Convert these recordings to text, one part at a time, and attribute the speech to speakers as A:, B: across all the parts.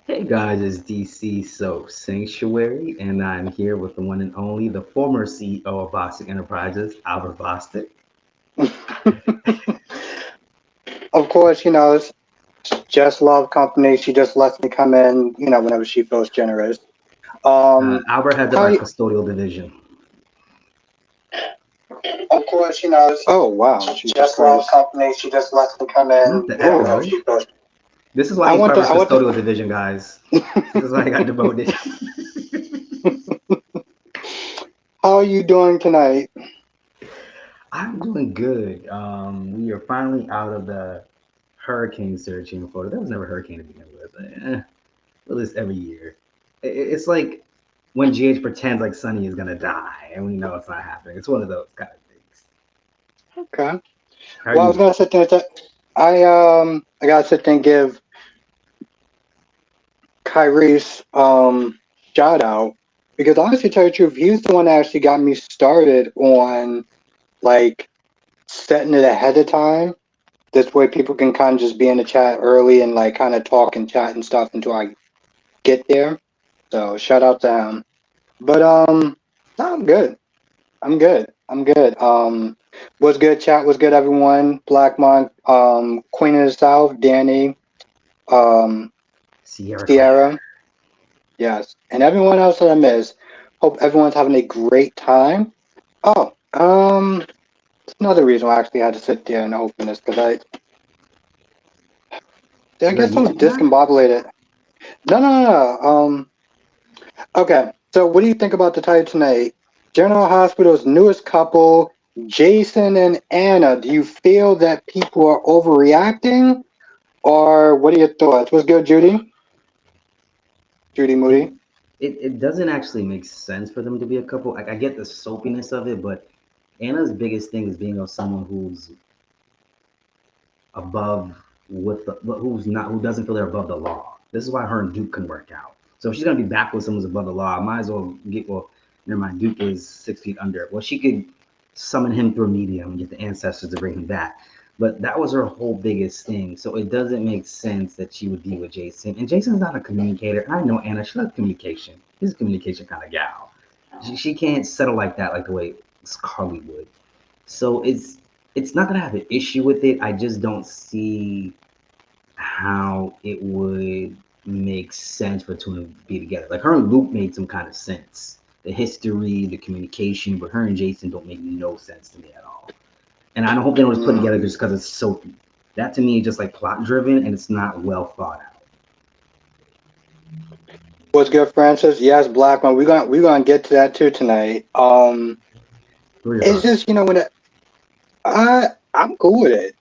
A: Hey guys, it's DC Soap Sanctuary, and I'm here with the one and only, the former CEO of Boston Enterprises, Albert Boston.
B: Of course, it's just love company. She just lets me come in, whenever she feels generous. Um,
A: Albert heads up
B: how
A: our
B: you,
A: custodial division.
B: of course, oh wow, Jesus
A: Just love
B: Christ.
A: company. She just lets me come
B: Not
A: in,
B: the
A: whenever
B: arrow.
A: she feels. This is why
B: I
A: he's
B: want
A: part
B: the
A: of
B: I
A: our
B: want
A: custodial
B: the
A: division, guys. This is why he got demoted.
B: How are you doing tonight?
A: I'm doing good. We are finally out of the hurricane surge here in Florida. There was never a hurricane to begin with. Well, this every year. It's like when GH pretends like Sunny is gonna die, and we know it's not happening. It's one of those kind of things.
B: Okay.
A: How are
B: Well, I was
A: you?
B: gonna sit there. I gotta sit there and give Kyrie's shout out because honestly, to tell you the truth, he's the one that actually got me started on like setting it ahead of time. This way people can kind of just be in the chat early and like kind of talk and chat and stuff until I get there. So shout out to him. But no, I'm good. I'm good. I'm good. Was good chat, was good everyone. Black Monk, Queen of the South, Danny, um,
A: Sierra Claire.
B: Sierra, yes. And everyone else that I missed. Hope everyone's having a great time. Oh, it's another reason why I actually had to sit there and open this because I
A: You're
B: guess I'm
A: used to that?
B: discombobulated. No, no, no, no. Okay, so what do you think about the title tonight? General Hospital's newest couple, Jason and Anna. Do you feel that people are overreacting, or what are your thoughts? What's good, Judy? Judy
A: It,
B: Moody.
A: it doesn't actually make sense for them to be a couple. Like I get the soapiness of it, but Anna's biggest thing is being of someone who's above who's not who doesn't feel they're above the law. This is why her and Duke can work out. So if she's gonna be back with someone who's above the law, I might as well get never mind, Duke is 6 feet under. Well, she could summon him through a medium and get the ancestors to bring him back. But that was her whole biggest thing. So it doesn't make sense that she would be with Jason. And Jason's not a communicator. And I know Anna, she loves communication. She's a communication kind of gal. She can't settle like that like the way Carly would. So it's not that I have an issue with it. I just don't see how it would make sense for the two to be together. Like her and Luke made some kind of sense. The history, the communication, but her and Jason don't make no sense to me at all. And I don't hope they don't just put it together
B: Mm.
A: just because it's soapy. That to me is just like plot driven and it's not well thought out.
B: What's good, Francis? Yes, Black one. We're gonna get to that too tonight.
A: What are your
B: It's
A: thoughts?
B: just when I'm cool with it.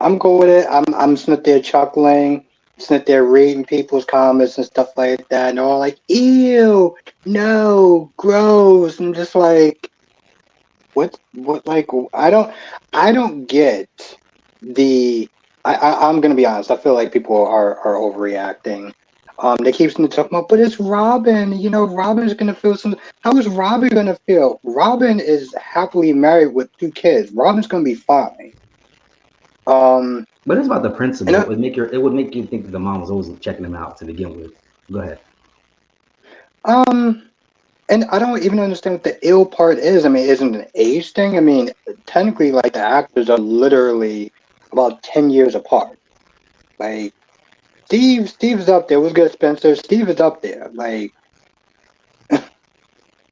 B: I'm cool with it. I'm sitting there chuckling, sitting there reading people's comments and stuff like that, and they're all like, "Ew, no, gross." I'm just like, what? Like, I don't get the. I'm gonna be honest. I feel like people are overreacting. They keep talking about, but it's Robin. Robin's gonna feel some. How is Robin gonna feel? Robin is happily married with 2 kids. Robin's gonna be fine. Um,
A: But it's about the
B: and
A: principle. It would make you think that the mom was always checking him out to begin with. Go ahead.
B: um, and I don't even understand what the ill part is. I mean, isn't it an age thing? I mean, technically, like the actors are literally about 10 years apart. Like Steve's up there. What's good, Spencer? Steve is up there. Like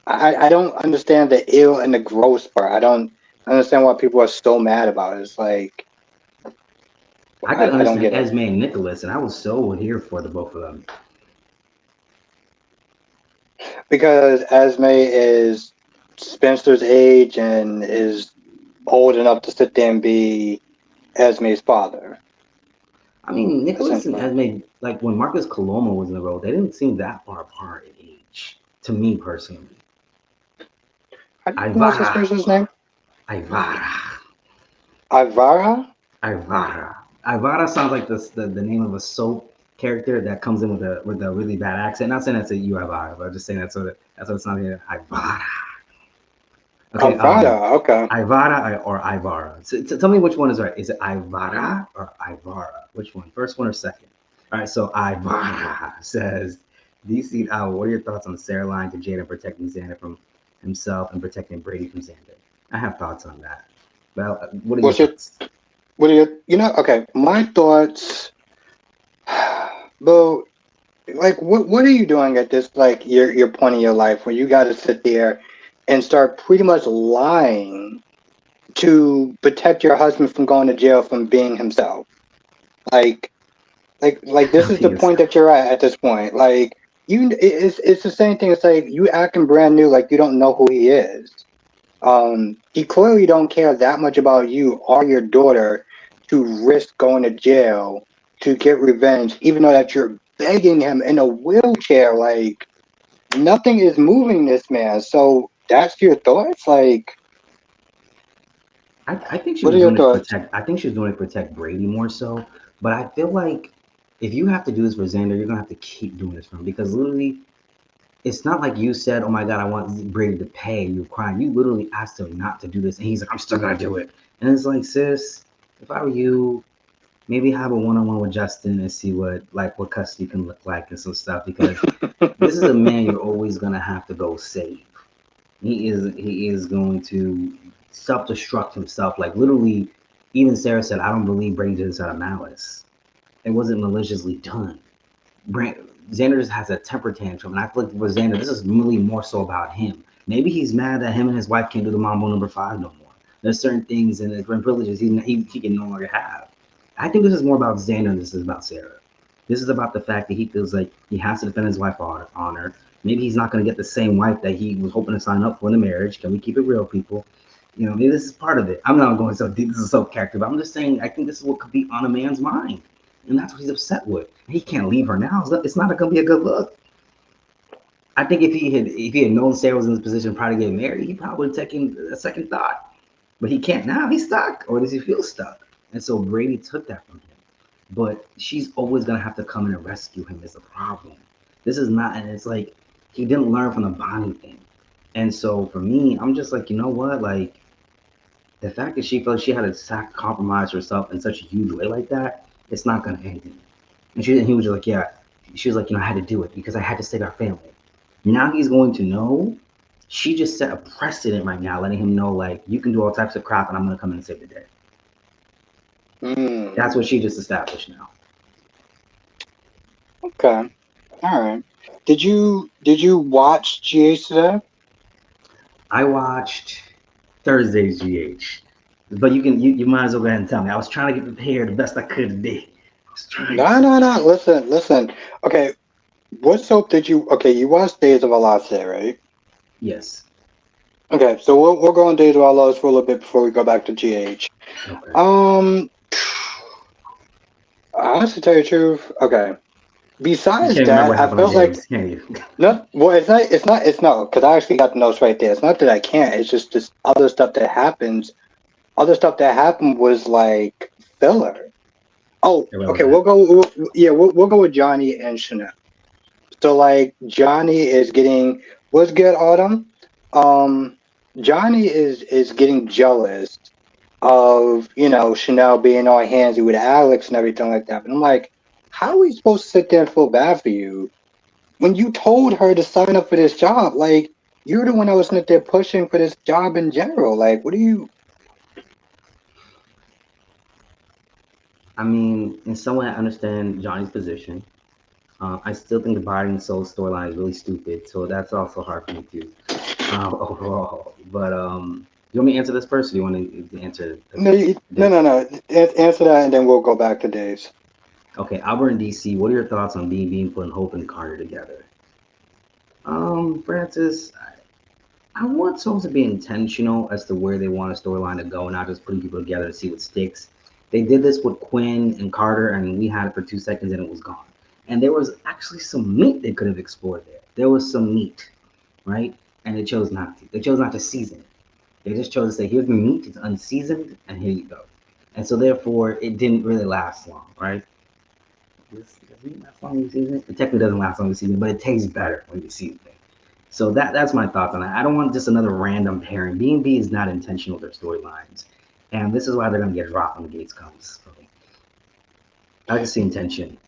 B: I don't understand the ill and the gross part. I don't understand why people are so mad about it. It's like
A: I could
B: I don't
A: understand
B: get it
A: Esme and Nicholas, and I was so here for the both of them.
B: because Esme is Spencer's age and is old enough to sit there and be Esme's father,
A: I mean, Nicholas and
B: essentially.
A: Esme, like when Marcus Coloma was in the role, they didn't seem that far apart in age, to me personally.
B: How do you pronounce this
A: Ivara,
B: person's name?
A: Ivara,
B: Ivara?
A: Ivara. Ivara sounds like the name of a soap character that comes in with a really bad accent. Not saying that's a you Ivara, but I'm just saying that's what it sounds like. Ivara. Okay,
B: Ivara, okay.
A: Ivara or Ivara. So, tell me which one is right. Is it Ivara or Ivara? Which one? First one or second? All right, so I says, DC. What are your thoughts on Sarah lying to Jada protecting Xander from himself and protecting Brady from Xander? I have thoughts on that. Well, what are your
B: What's your
A: thoughts?
B: what are your okay, my thoughts, Bo, like what are you doing at this like your point in your life where you gotta sit there and start pretty much lying to protect your husband from going to jail from being himself? Like this
A: From
B: is the
A: being
B: point
A: himself.
B: that you're at this point. Like it's the same thing. It's like you acting brand new, like you don't know who he is. He clearly don't care that much about you or your daughter to risk going to jail to get revenge, even though that you're begging him in a wheelchair. Like nothing is moving this man. So that's your thoughts. Like,
A: I think she
B: what
A: was
B: are your
A: doing it to
B: thoughts?
A: protect. I think she was doing it to protect Brady more so. But I feel like if you have to do this for Xander, you're gonna have to keep doing this for him because literally, it's not like you said, "Oh my God, I want Brady to pay." You're crying. You literally asked him not to do this, and he's like, "I'm still gonna do it." And it's like, sis, if I were you, maybe have a one-on-one with Justin and see what custody can look like and some stuff because this is a man you're always gonna have to go save. He is going to self-destruct himself. Like literally, even Sarah said, "I don't believe Brady did this out of malice. It wasn't maliciously done." Brand, Xander just has a temper tantrum, and I feel like for Xander, this is really more so about him. Maybe he's mad that him and his wife can't do the Mambo number 5 no more. There's certain things and different privileges he can no longer have. I think this is more about Xander than this is about Sarah. This is about the fact that he feels like he has to defend his wife's honor. Maybe he's not going to get the same wife that he was hoping to sign up for in the marriage. Can we keep it real, people? Maybe this is part of it. I'm not going so deep. This is so character, but I'm just saying I think this is what could be on a man's mind, and that's what he's upset with. He can't leave her now. It's not going to be a good look. I think if he had known Sarah was in this position prior to getting married, he probably would have taken a second thought. But he can't now. He's stuck, or does he feel stuck? And so Brady took that from him. But she's always gonna have to come in and rescue him. Is the problem. This is not, and it's like he didn't learn from the Bonnie thing. And so for me, I'm just like, you know what? Like the fact that she felt she had to compromise herself in such a huge way like that, it's not gonna end. And he was just like, yeah. She was like, I had to do it because I had to save our family. Now he's going to know. She just set a precedent right now, letting him know like you can do all types of crap, and I'm gonna come in and save the day.
B: Mm,
A: That's what she just established now.
B: okay, all right. Did you watch GH today?
A: I watched Thursday's GH, but you might as well go ahead and tell me. I was trying to get prepared the best I could today. I was trying
B: No,
A: to.
B: no, no. Listen. Okay, what soap did you? Okay, you watched Days of Our Lives today, right?
A: Yes.
B: Okay, so we'll go on Days of Our Lives for a little bit before we go back to GH.
A: Okay.
B: Um, honestly, tell you the truth. Okay.
A: You
B: Besides
A: can't remember
B: that,
A: what
B: I
A: happened on
B: felt like
A: days, can you?
B: not. Well, it's not because I actually got the notes right there. It's not that I can't. It's just this other stuff that happens. Other stuff that happened was like filler. Oh, okay.
A: Irrelevant.
B: Yeah, we'll go with Johnny and Chanel. So like Johnny is getting what's good, Autumn. Um, Johnny is getting jealous of Chanel being all handsy with Alex and everything like that. But I'm like, how are we supposed to sit there and feel bad for you when you told her to sign up for this job? Like you're the one that was sitting there pushing for this job in general. Like, what do you?
A: I mean, in some way, I understand Johnny's position. I still think the body and soul storyline is really stupid, so that's also hard for me too, overall. But you want me to answer this first, or do you want to answer
B: No, no,
A: Dave's?
B: no, no. Answer that, and then we'll go back to Dave's.
A: Okay, Albert and DC, what are your thoughts on being put in Hope and Carter together? Francis, I want souls to be intentional as to where they want a storyline to go, not just putting people together to see what sticks. They did this with Quinn and Carter, and we had it for 2 seconds and it was gone. And there was actually some meat they could have explored there. There was some meat, right? And they chose not to. They chose not to season it. They just chose to say, here's the meat, it's unseasoned, and here you go. And so therefore, it didn't really last long, right? Does meat last long when you season it? It technically doesn't last long when you season it, but it tastes better when you season it. So that's my thoughts on it. I don't want just another random pairing. B&B is not intentional with their storylines, and this is why they're gonna get dropped when the gates comes. I just see intention.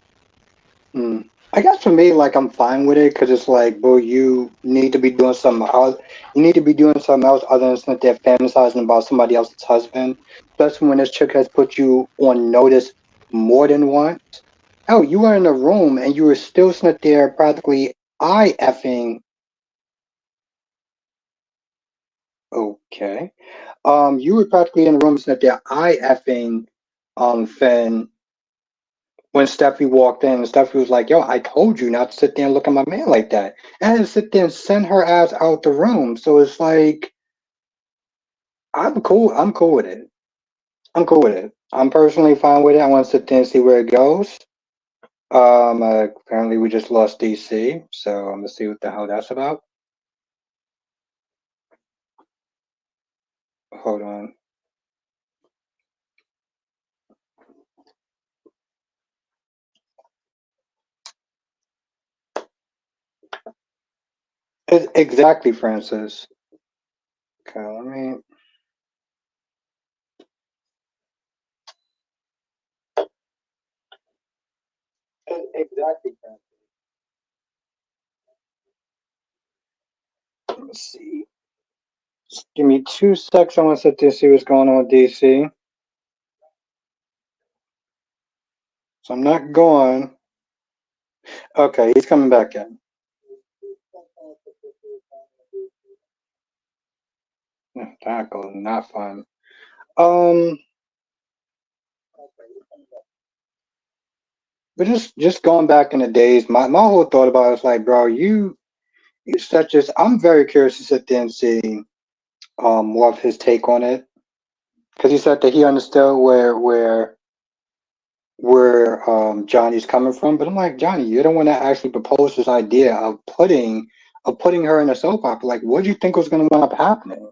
B: I guess for me, like I'm fine with it because it's like, bro, you need to be doing something else. You need to be doing something else other than sit there fantasizing about somebody else's husband. Especially when this chick has put you on notice more than once. Oh, you were in a room and you were still sitting there practically eye effing. Okay. You were practically in the room sitting there eye effing Finn when Steffi walked in, and Steffi was like, "Yo, I told you not to sit there and look at my man like that." And I had to sit there and send her ass out the room. So it's like, I'm cool. I'm cool with it. I'm cool with it. I'm personally fine with it. I want to sit there and see where it goes. Apparently we just lost DC, so I'm gonna see what the hell that's about. Hold on. Exactly, Francis. Okay, let me. Exactly, Francis. Let's see. Give me 2 seconds. I want to sit there and see what's going on with DC. So I'm not going. Okay, he's coming back in. Tackle, not fun. Um, but just going back in the days, my whole thought about it is like, bro, you such as I'm very curious to sit there and see more of his take on it because he said that he understood where Johnny's coming from, but I'm like, Johnny, you're the one that actually proposed this idea of putting her in a soap opera. Like, what do you think was going to end up happening?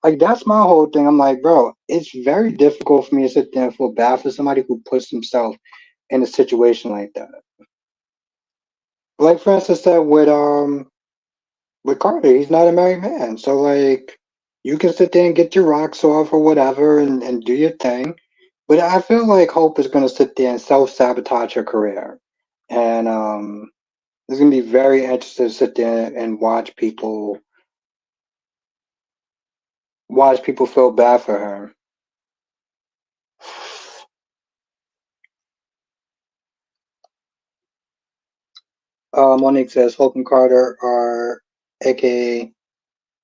B: Like that's my whole thing. I'm like, bro, it's very difficult for me to sit there and feel bad for somebody who puts himself in a situation like that. Like Francis said with Carter, he's not a married man. So like you can sit there and get your rocks off or whatever and do your thing. But I feel like Hope is gonna sit there and self sabotage her career. And it's gonna be very interesting to sit there and watch people feel bad for her. Monique says Hope and Carter are aka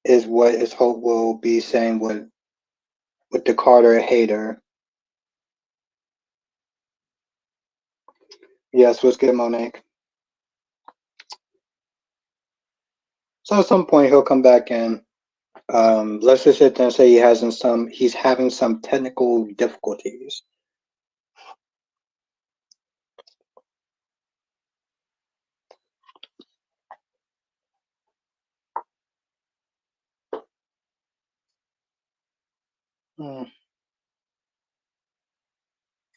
B: is what is Hope will be saying with the Carter hater. Yes, what's good, Monique? So at some point he'll come back in. Let's just sit there and say he's having some technical difficulties. Hmm,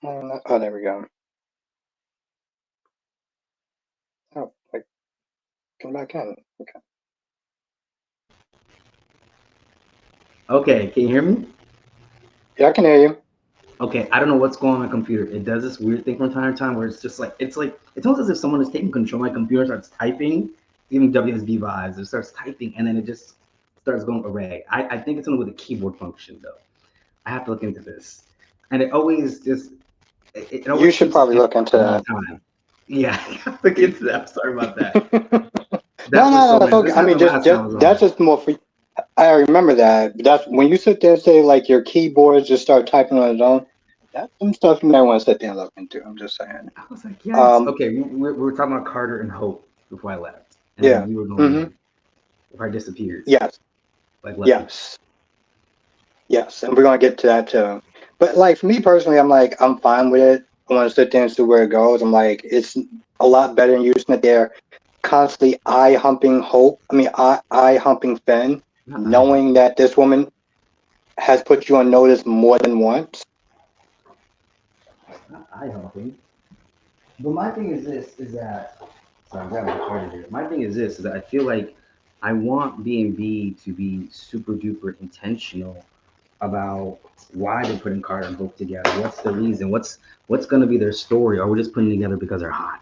B: oh, there we go. Oh, like come back in. Okay.
A: Okay, can you hear me?
B: Yeah, I can hear you.
A: Okay, I don't know what's going on my computer. It does this weird thing from time to time where it's just like it's almost as if someone is taking control. My computer starts typing, giving WSB vibes. It starts typing and then it just starts going array. I think it's something with a keyboard function though. I have to look into this, and it always just it
B: You
A: always
B: should
A: keeps it
B: probably look
A: at
B: into
A: one
B: that.
A: time. Yeah, I have to look into that. I'm sorry about that.
B: No,
A: That was
B: no,
A: so
B: no. It's
A: many.
B: okay.
A: This
B: I mean,
A: happened
B: just
A: last time
B: just
A: I was
B: that's
A: on.
B: just more for. I remember that. But that's when you sit there and say like your keyboard just start typing on its own. That's some stuff you might want to sit there and look into. I'm just saying.
A: I was like, yikes.
B: Um,
A: Okay, we were talking about Carter and Hope before I left, and
B: yeah.
A: then you were going
B: Mm-hmm.
A: in before I disappeared
B: Yes.
A: like Lucky.
B: Yes. Yes. And we're gonna get to that too. But like for me personally, I'm like I'm fine with it. I want to sit there and see where it goes. I'm like it's a lot better than using it there constantly eye humping hope. I mean eye humping Finn,
A: Not eye
B: knowing
A: humping.
B: that this woman has put you on notice more than once.
A: Not eye humping. But my thing is this: is that sorry, I'm grabbing the charger here. My thing is this: is that I feel like I want B&B to be super duper intentional about why they're putting Carter and Hope together. What's the reason? What's going to be their story? Or we're just putting them together because they're hot.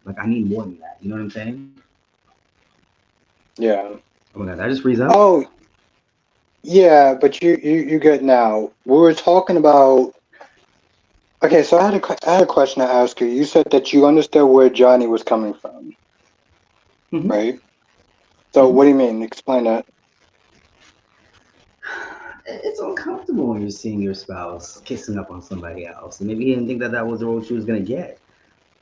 A: Like I need more than that. You know what I'm saying?
B: Yeah.
A: Oh my god, did I just freeze up?
B: Oh, yeah, but you good now. We were talking about. Okay, so I had a question to ask you. You said that you understood where Johnny was coming from,
A: Mm-hmm.
B: right? So
A: Mm-hmm.
B: what do you mean? Explain that.
A: It's uncomfortable when you're seeing your spouse kissing up on somebody else, and maybe he didn't think that that was the role she was gonna get.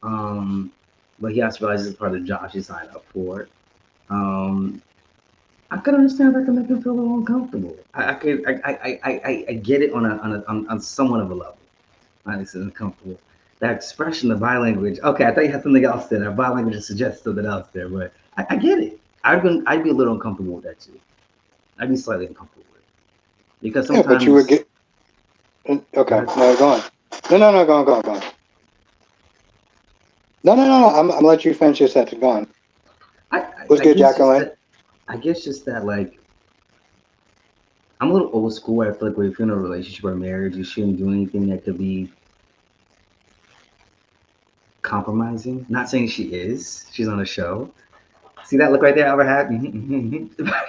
A: Um, but he has to realize this is part of the job she signed up for. Um, I could understand that can make him feel a little uncomfortable. I get it on somewhat of a level. Honestly, uncomfortable. That expression, the body language. Okay, I thought you had something else there. That body language suggests something else there, but I get it. I'd be a little uncomfortable with that too. I'd be slightly uncomfortable with it because
B: Yeah, but you were
A: sometimes.
B: get. Okay,
A: Go
B: no, go on. No, go on, go on, go on. No. I'm let you finish your sentence. Go on. What's
A: I
B: good,
A: guess just
B: Jacqueline?
A: that. I guess just that like I'm a little old school. Where I feel like when you're in a relationship or marriage, you shouldn't do anything that could be compromising. Not saying she is. She's on a show. See that look right there, Albert had?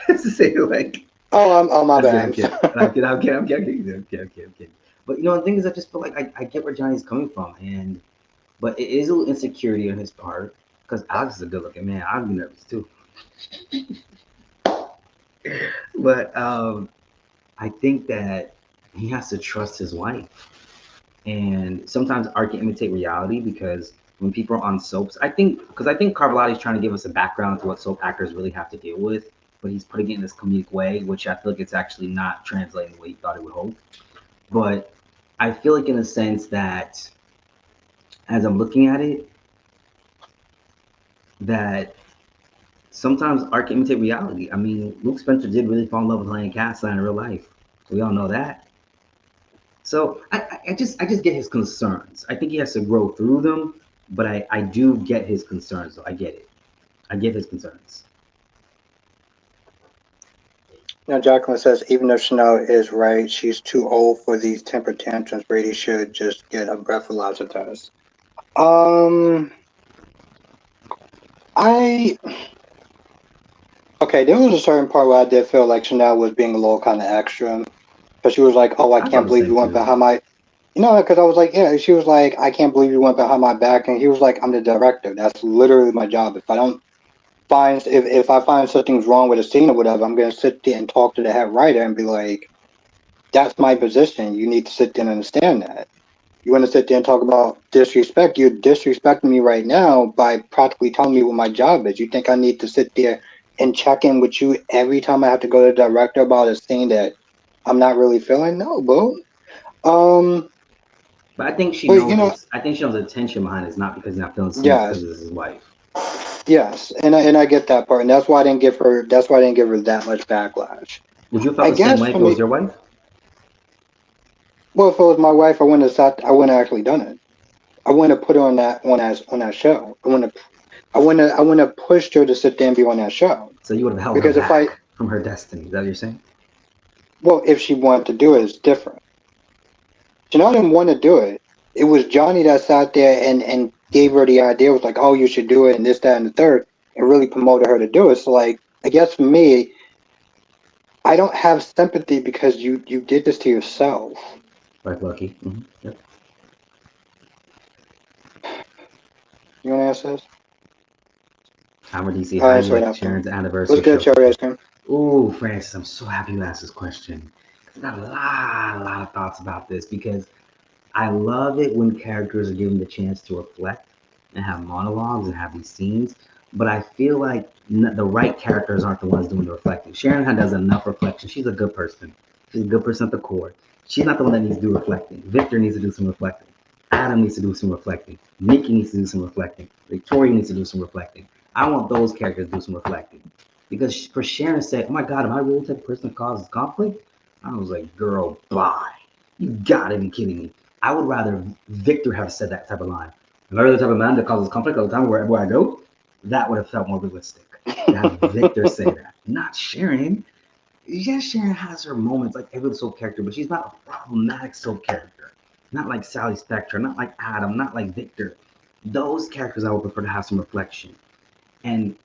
A: To say like,
B: Oh, my
A: I'm kidding,
B: bad.
A: I'm kidding, I'm kidding. But you know, the thing is, I just feel like I get where Johnny's coming from, and but it is a little insecurity on his part because Alex is a good-looking man. I'd be nervous too. But I think that he has to trust his wife. And sometimes art can imitate reality because when people are on soaps, I think Carvalati's trying to give us a background to what soap actors really have to deal with, but he's putting it in this comedic way, which I feel like it's actually not translating the way he thought it would hope. But I feel like in a sense that as I'm looking at it, that sometimes art can imitate reality. I mean, Luke Spencer did really fall in love with Helena Castline in real life. We all know that. So I just get his concerns. I think he has to grow through them, but I do get his concerns. So I get it. I get his concerns.
B: Now, Jacqueline says even if Chanel is right, she's too old for these temper tantrums. Brady should just get a breathalyzer test. Um, I okay. There was a certain part where I did feel like Chanel was being a little kind of extra, because she was like, "Oh, I
A: I felt
B: can't
A: the
B: believe
A: same
B: you went
A: too.
B: behind my." You know, because I was like, yeah. She was like, "I can't believe you went behind my back," and he was like, "I'm the director. That's literally my job. If I find something's wrong with a scene or whatever, I'm gonna sit there and talk to the head writer and be like, that's my position. You need to sit there and understand that." You want to sit there and talk about disrespect? You're disrespecting me right now by practically telling me what my job is. You think I need to sit there and check in with you every time I have to go to the director about a scene that I'm not really feeling? No, boo. Um,
A: But I think she
B: but you
A: knows
B: know,
A: it's. I think she knows the tension behind it is not because he's not feeling scenes because
B: yes,
A: it's his wife.
B: yes, and I get that part, and that's why I didn't give her. That's why I didn't give her that much backlash.
A: Would you have felt
B: I
A: the same
B: guess
A: way
B: for
A: if it was
B: me,
A: your wife?
B: well, if it was my wife, I wouldn't have sat. I wouldn't have actually done it. I wouldn't have put her on that show. I wouldn't have pushed her to sit there and be on that show.
A: So you would have held her
B: Because if I,
A: back from her destiny. Is that what you're saying?
B: well, if she wanted to do it, it's different. Janelle didn't want to do it. It was Johnny that sat there and gave her the idea. It was like, oh, you should do it, and this, that, and the third, and really promoted her to do it. So, like, I guess for me, I don't have sympathy because you did this to yourself.
A: Like Lucky. Yep.
B: You want to answer this?
A: Hammer DC.
B: I'll
A: How do you
B: answer it
A: like
B: after.
A: Sharon's
B: What's
A: anniversary
B: good,
A: show?
B: cherry ice cream?
A: Ooh, Francis, I'm so happy you asked this question. I got a lot of thoughts about this because I love it when characters are given the chance to reflect and have monologues and have these scenes. But I feel like the right characters aren't the ones doing the reflecting. Sharon Hunt does enough reflection. She's a good person. She's a good person at the core. She's not the one that needs to do reflecting. Victor needs to do some reflecting. Adam needs to do some reflecting. Nikki needs to do some reflecting. Victoria needs to do some reflecting. I want those characters to do some reflecting. Because for Sharon to say, oh my God, am I really the type of person that causes conflict? I was like, girl, bye. You gotta be kidding me. I would rather Victor have said that type of line. Am I really the type of man that causes conflict all the time wherever I go? That would have felt more realistic. To have Victor say that, not Sharon. Yes, Sharon has her moments like every soap character, but she's not a problematic soap character. Not like Sally Spectre, not like Adam, not like Victor. Those characters I would prefer to have some reflection. And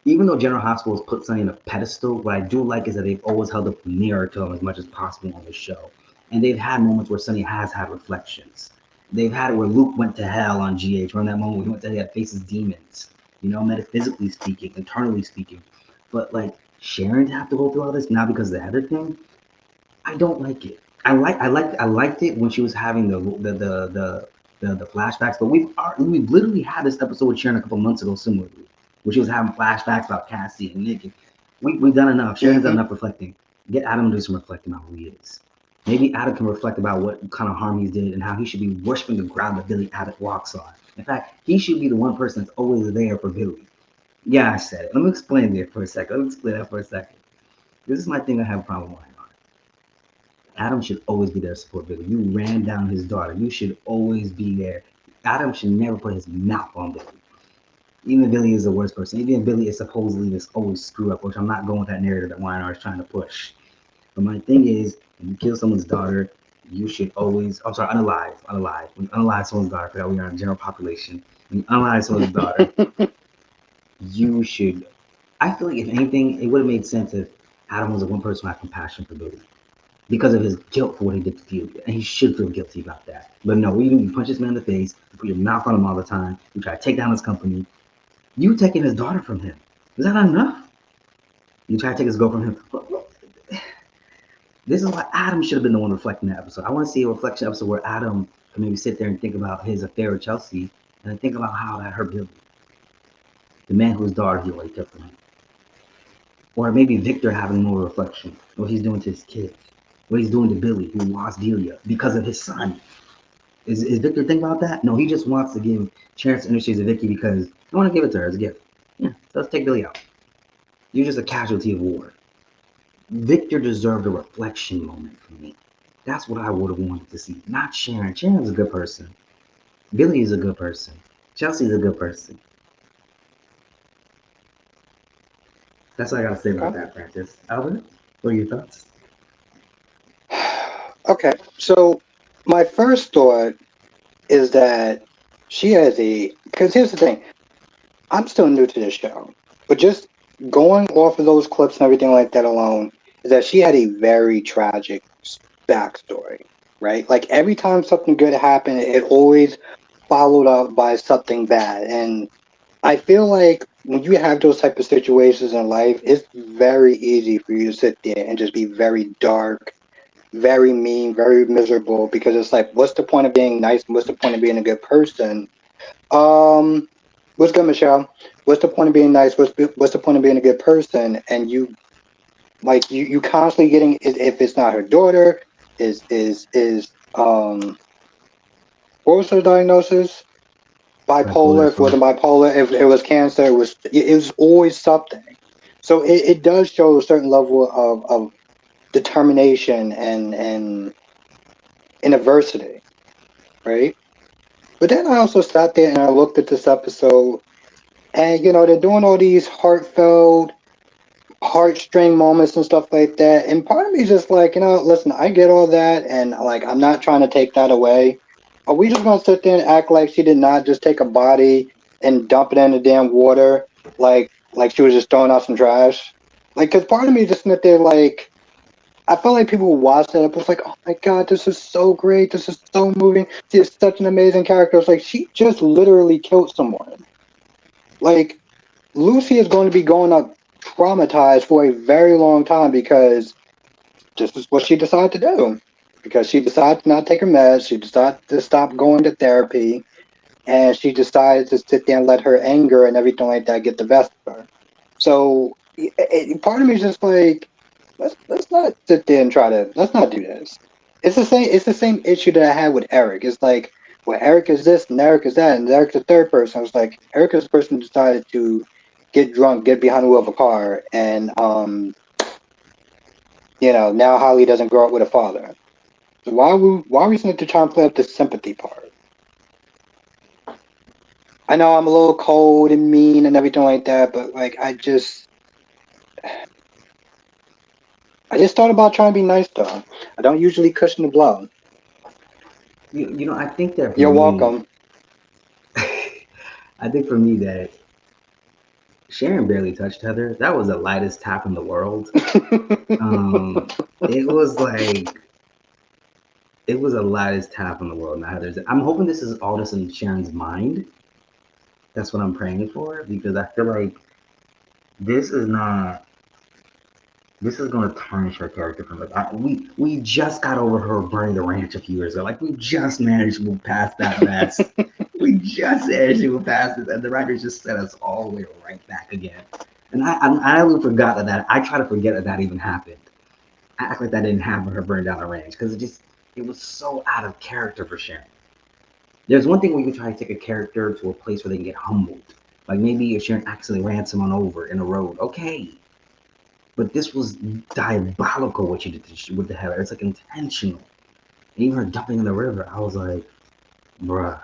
A: even though General Hospital has put Sonny on a pedestal, what I do like is that they've always held up the mirror to him as much as possible on the show. And they've had moments where Sonny has had reflections. They've had it where Luke went to hell on GH. Remember that moment where he went to hell, he had faces demons, metaphysically speaking, internally speaking. But like Sharon to have to go through all this now because of the other thing, I don't like it. I liked it when she was having the flashbacks, but we've literally had this episode with Sharon a couple months ago similarly, where she was having flashbacks about Cassie and Nick. And we've done enough. Sharon's done
B: Mm-hmm.
A: enough reflecting. Get Adam to do some reflecting on who he is. Maybe Adam can reflect about what kind of harm he's did and how he should be worshiping the ground that Billy Abbott walks on. In fact, he should be the one person that's always there for Billy. Yeah, I said it. Let me explain it for a second. Let me explain that for a second. This is my thing I have a problem with. Adam should always be there to support Billy. You ran down his daughter. You should always be there. Adam should never put his mouth on Billy. Even if Billy is the worst person, even if Billy is supposedly this always screw up, which I'm not going with that narrative that Weinar is trying to push. But my thing is, when you kill someone's daughter, you should always, I'm sorry, unalive. When you unalive someone's daughter, I forgot we are in general population. When you unalive someone's daughter, you should, I feel like if anything, it would have made sense if Adam was the one person who had compassion for Billy because of his guilt for what he did to Celia. And he should feel guilty about that. But no, what you do, you punch this man in the face, you put your mouth on him all the time, you try to take down his company. You taking his daughter from him. Is that not enough? You try to take his girl from him. This is why Adam should have been the one reflecting that episode. I want to see a reflection episode where Adam can maybe sit there and think about his affair with Chelsea and then think about how that hurt Billy, the man whose daughter he already took from him. Or maybe Victor having more reflection, what he's doing to his kids, what he's doing to Billy, who lost Delia because of his son. Is Victor thinking about that? No, he just wants to give Chance Industries to Vicky because I want to give it to her as a gift. Yeah, so let's take Billy out. You're just a casualty of war. Victor deserved a reflection moment from me. That's what I would have wanted to see. Not Sharon. Sharon's a good person. Billy is a good person. Chelsea's a good person. That's what I gotta say about
B: Okay.
A: that, Francis. Albert, what are your thoughts?
B: Okay. So my first thought is that she has a. Because here's the thing. I'm still new to this show, but just going off of those clips and everything like that alone is that she had a very tragic backstory, right? Like every time something good happened, it always followed up by something bad. And I feel like when you have those type of situations in life, it's very easy for you to sit there and just be very dark, very mean, very miserable because it's like, what's the point of being nice? What's the point of being a good person? Um, what's good, Michelle? What's the point of being nice? What's the point of being a good person? And you constantly getting if it's not her daughter, is what was her diagnosis?
A: Bipolar
B: Bipolar. If it
A: disorder.
B: wasn't bipolar, if it was cancer, it was always something. So it does show a certain level of determination and adversity, right? But then I also sat there and I looked at this episode, and they're doing all these heartfelt, heartstring moments and stuff like that. And part of me is just like, listen, I get all that, and like I'm not trying to take that away. Are we just gonna sit there and act like she did not just take a body and dump it in the damn water, like she was just throwing out some trash? Like, cause part of me just sit there like. I felt like people would watch that. It was like, oh my god, this is so great. This is so moving. She is such an amazing character. It's like she just literally killed someone. Like Lucy is going to be going up traumatized for a very long time because this is what she decided to do. Because she decided to not take her meds, she decided to stop going to therapy, and she decided to sit there and let her anger and everything like that get the best of her. So part of me is just like, let's not sit there and let's not do this. It's the same issue that I had with Eric. It's like, well, Eric is this and Eric is that and Eric's the third person. I was like, Eric is the person who decided to get drunk, get behind the wheel of a car, and now Holly doesn't grow up with a father. So why are we supposed to try and play up the sympathy part? I know I'm a little cold and mean and everything like that, but like I just thought about trying to be nice though. I don't usually cushion the blow.
A: I think that for
B: You're
A: me,
B: welcome.
A: I think for me that Sharon barely touched Heather. That was the lightest tap in the world. Um, it was like it was the lightest tap in the world. Not Heather's. I'm hoping this is all just in Sharon's mind. That's what I'm praying for because I feel like this is not. This is gonna tarnish her character from it. We just got over her burning the ranch a few years ago. Like we just managed to move past that mess. We just managed to move past it, and the writers just set us all the way right back again. And I really forgot that. I try to forget that even happened. I act like that didn't happen. Her burning down the ranch because it was so out of character for Sharon. There's one thing where you try to take a character to a place where they can get humbled. Like maybe if Sharon accidentally ran someone over in a road, okay, but this was diabolical what you did with the Heather. It's like intentional. And even her dumping in the river, I was like, bruh.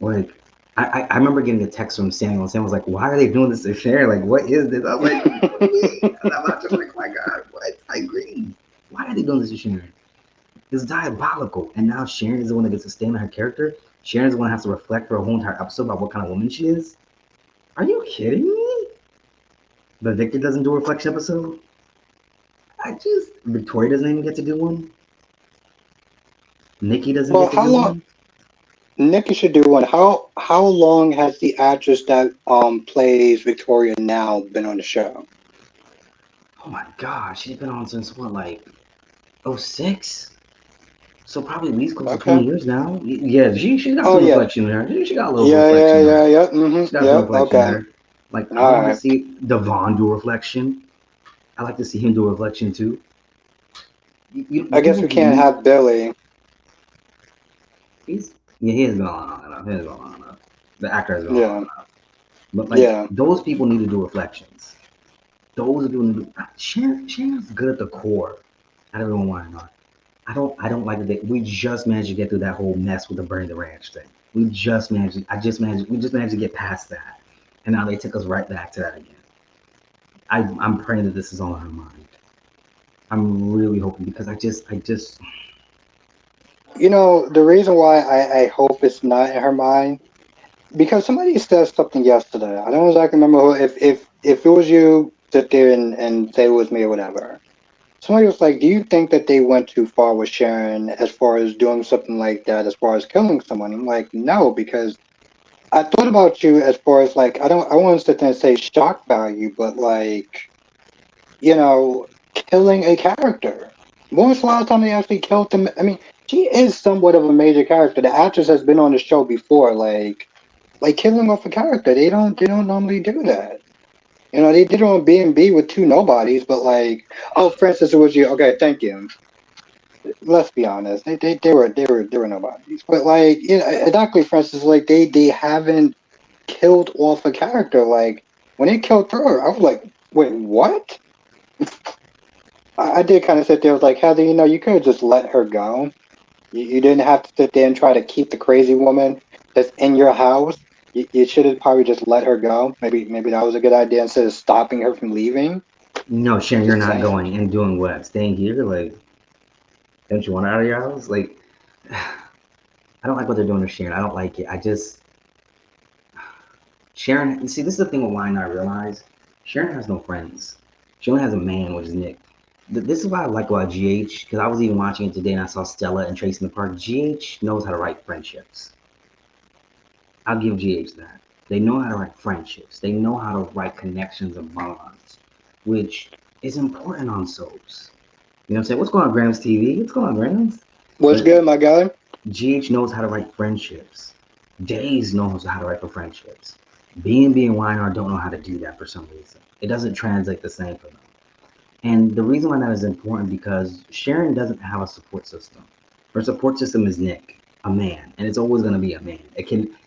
A: Like, I remember getting a text from Samuel, and Samuel was like, why are they doing this to Sharon? Like, what is this? I was like, what do you mean? And I'm not just like, oh my God, what? I agree. Why are they doing this to Sharon? It's diabolical. And now Sharon is the one that gets to stand on her character. Sharon is the one that has to reflect for a whole entire episode about what kind of woman she is. Are you kidding me? But Victor doesn't do a reflection episode? Victoria doesn't even get to do one. Nikki doesn't
B: Well,
A: get to
B: how
A: do
B: long?
A: one.
B: Nikki should do one. How long has the actress that plays Victoria now been on the show?
A: Oh my gosh, she's been on since what, like '06? So probably at least close to 20
B: Okay.
A: years now. Yeah, she got
B: Oh
A: some
B: yeah.
A: reflection in her. She got a little
B: Yeah, yeah,
A: reflection in
B: yeah,
A: her.
B: yeah.
A: She got some
B: Yep.
A: reflection in
B: Okay.
A: her. Like I
B: All
A: want to
B: right.
A: see Devon do a reflection. I like to see him do a reflection too.
B: I guess
A: People
B: we can't
A: forget
B: have Billy.
A: he's yeah he has been on long enough. He has been on long enough. The actor has been on long
B: Yeah.
A: enough. But like
B: Yeah.
A: those people need to do reflections. Those people need to. Sharon's good at the core. I don't know why not. I don't like that we just managed to get through that whole mess with the burning the ranch thing. We just managed to get past that. And now they took us right back to that again. I'm praying that this is all in her mind. I'm really hoping because I just
B: The reason why I hope it's not in her mind because somebody said something yesterday. I don't exactly remember who. If it was you, sit there and say it was me or whatever. Somebody was like, "Do you think that they went too far with Sharon as far as doing something like that, as far as killing someone?" I'm like, "No, because I thought about you as far as like I want to sit there and say shock value, but like you know, killing a character. When was the last time they actually killed them? I mean, she is somewhat of a major character. The actress has been on the show before, like killing off a character. They don't normally do that. They did it on B&B with two nobodies, but like, oh, Francis, it was you. Okay, thank you. Let's be honest, they were nobodies. But like, exactly, Francis. Like they haven't killed off a character. Like when they killed her, I was like, wait, what? I did kind of sit there. I was like, Heather, you could have just let her go. You didn't have to sit there and try to keep the crazy woman that's in your house. You should have probably just let her go. Maybe that was a good idea instead of stopping her from leaving.
A: no Sharon, you're
B: Just
A: not
B: saying.
A: going and doing what? Staying here? Like, don't you want out of your house? Like, I don't like what they're doing to Sharon. I don't like it. Sharon. You see, this is the thing with why I realize Sharon has no friends. She only has a man, which is Nick. This is why I like about GH because I was even watching it today and I saw Stella and Tracy in the park. GH knows how to write friendships. I'll give GH that. They know how to write friendships. They know how to write connections and bonds, which is important on soaps. You know what I'm saying? What's going on, Grams TV? What's going on, Grams?
B: What's
A: But
B: good, my guy?
A: GH knows how to write friendships. Days knows how to write for friendships. B&B and Weiner don't know how to do that for some reason. It doesn't translate the same for them. And the reason why that is important because Sharon doesn't have a support system. Her support system is Nick, a man, and it's always going to be a man.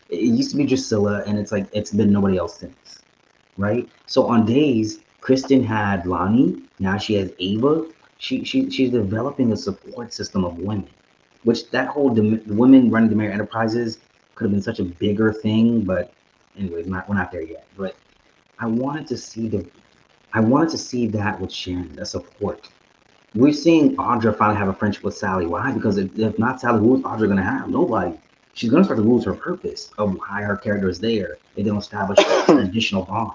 A: It used to be Drusilla, and it's like it's been nobody else since, right? So on days, Kristen had Lonnie. Now she has Ava. She's developing a support system of women, which that whole women running the Demare Enterprises could have been such a bigger thing, but anyways, we're not there yet. But I wanted to see the I wanted to see that with Sharon, the support. We're seeing Audra finally have a friendship with Sally. Why? Because if not Sally, who's Audra gonna have? Nobody. she's gonna start to lose her purpose of why her character is there. If they don't establish an additional bond.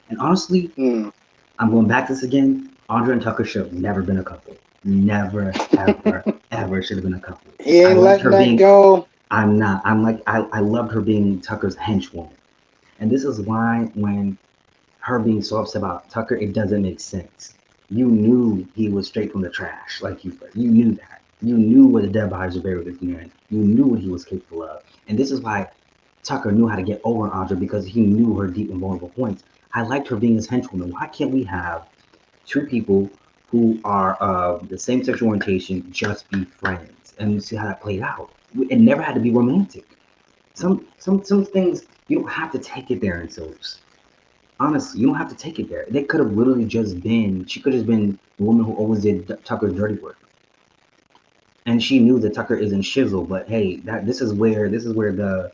A: And honestly,
B: Mm.
A: I'm going back to this again. Andre and Tucker should have never been a couple. Never, ever, ever should have been a couple.
B: He
A: I
B: ain't
A: liked
B: letting
A: her
B: that
A: being.
B: go.
A: I'm not. I'm like. I loved her being Tucker's henchwoman, and this is why when her being so upset about Tucker, it doesn't make sense. You knew he was straight from the trash, like you knew that. You knew where the dead bodies were buried with this man. You knew what he was capable of, and this is why Tucker knew how to get over Audra because he knew her deep and vulnerable points. I liked her being his henchwoman. Why can't we have two people who are of the same sexual orientation just be friends and see how that played out? It never had to be romantic. Some things you don't have to take it there in soaps. Honestly, you don't have to take it there. They could have literally just been. She could have been the woman who always did Tucker's dirty work, and she knew that Tucker isn't shizzle. But hey, that this is where the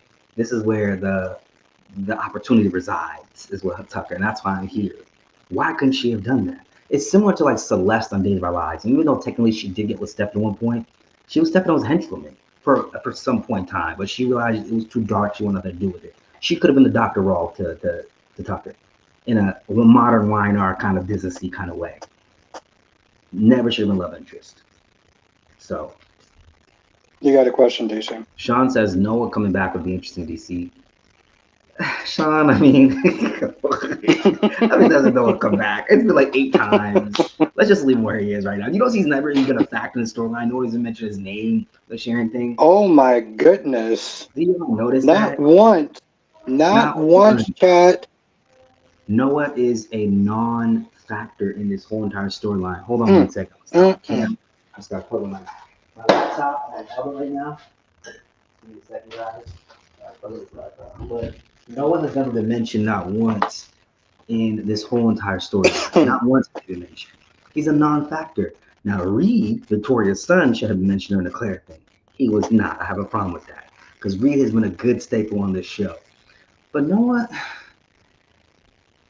A: opportunity resides is with Tucker, and that's why I'm here. Why couldn't she have done that? It's similar to like Celeste on Days of Our Lives. And even though technically she did get with Steph at one point, she was Stephanie's henchwoman for some point in time, but she realized it was too dark. She wanted nothing to do with it. She could have been the Dr. Raw to Tucker in a modern Weiner kind of businessy kind of way. Never should have been love interest. So
B: You got a question, DC?
A: Sean says Noah coming back would be interesting, DC. Sean, I mean, I mean, doesn't Noah come back? It's been like 8 times. Let's just leave him where he is right now. You know, he's never even been a factor in the storyline. No one even mentioned his name, the sharing thing.
B: Oh my goodness.
A: Do you ever notice
B: Not
A: that?
B: once. Not
A: Not
B: once,
A: one.
B: chat.
A: Noah is a non-factor in this whole entire storyline. Hold on one
B: Mm,
A: second. Stop the
B: mm.
A: cam. I just got to put on my laptop. I have it right now. Give me a second, guys. But Noah has never been mentioned not once in this whole entire storyline. Not once has he been mentioned. He's a non-factor. Now Reed, Victoria's son, should have been mentioned during the Claire thing. He was not. I have a problem with that because Reed has been a good staple on this show. But Noah,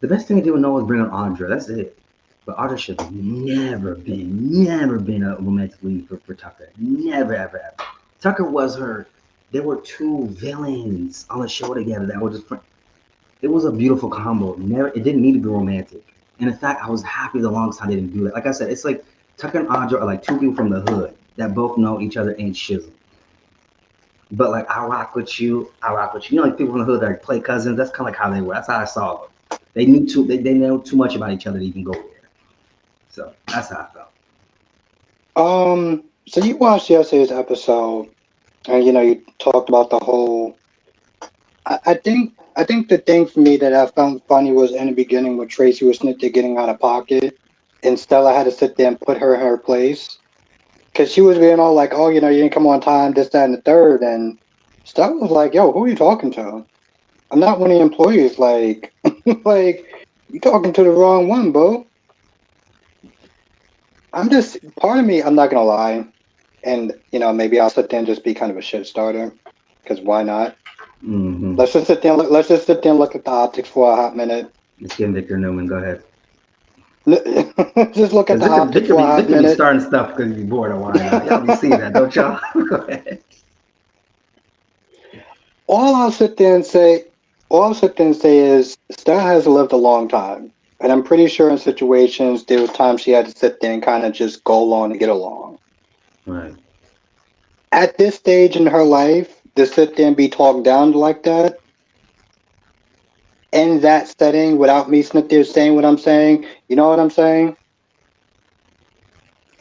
A: the best thing to do with Noah is bring on Audra. That's it. But Audra should have never been a romantic lead for Tucker. Never, ever, ever. Tucker was her. There were two villains on the show together that were just. It was a beautiful combo. Never. It didn't need to be romantic. And in fact, I was happy the longest time they didn't do that. Like I said, it's like Tucker and Audra are like two people from the hood that both know each other ain't shizzle. But like I rock with you, I rock with you. You know, like people from the hood that like, play cousins. That's kind of like how they were. That's how I saw them. They knew too. They know too much about each other to even go there. So that's how I felt.
B: So you watched yesterday's episode, and you talked about the whole. I think the thing for me that I found funny was in the beginning when Tracy was sitting there getting out of pocket, and Stella had to sit there and put her in her place because she was being all like, "Oh, you didn't come on time, this, that, and the third," and Stella was like, "Yo, who are you talking to? I'm not one of the employees. Like, like you talking to the wrong one, bro." I'm just part of me. I'm not gonna lie, and maybe I'll sit there and just be kind of a shit starter because why not?
A: Mm-hmm.
B: Let's just sit there. Let's just sit there and look at the optics for a hot minute.
A: Let's get Victor Newman. Go ahead.
B: Just look at
A: Because
B: the optics for a hot
A: Victor be
B: minute.
A: starting stuff because he's bored of wine. Y'all be seeing that, don't y'all? Go ahead.
B: All I'll sit there and say, all I'll sit there and say is, Stella has lived a long time, and I'm pretty sure in situations there was times she had to sit there and kind of just go along and get along.
A: Right.
B: At this stage in her life, to sit there and be talked down like that in that setting without me sitting there saying what I'm saying, you know what I'm saying?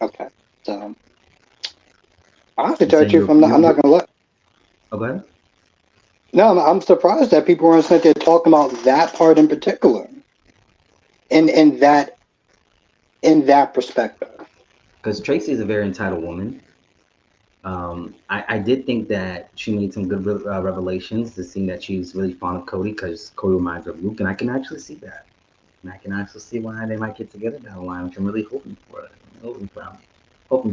B: Okay, so I have to
A: You
B: tell you the
A: saying
B: truth. I'm not gonna let.
A: oh, go ahead.
B: No, I'm surprised that people weren't sitting there talking about that part in particular, in that perspective.
A: Because Tracy is a very entitled woman. I did think that she made some good revelations to seeing that she's really fond of Cody because Cody reminds her of Luke, and I can actually see that. And I can actually see why they might get together down the line, which I'm really hoping for. Hoping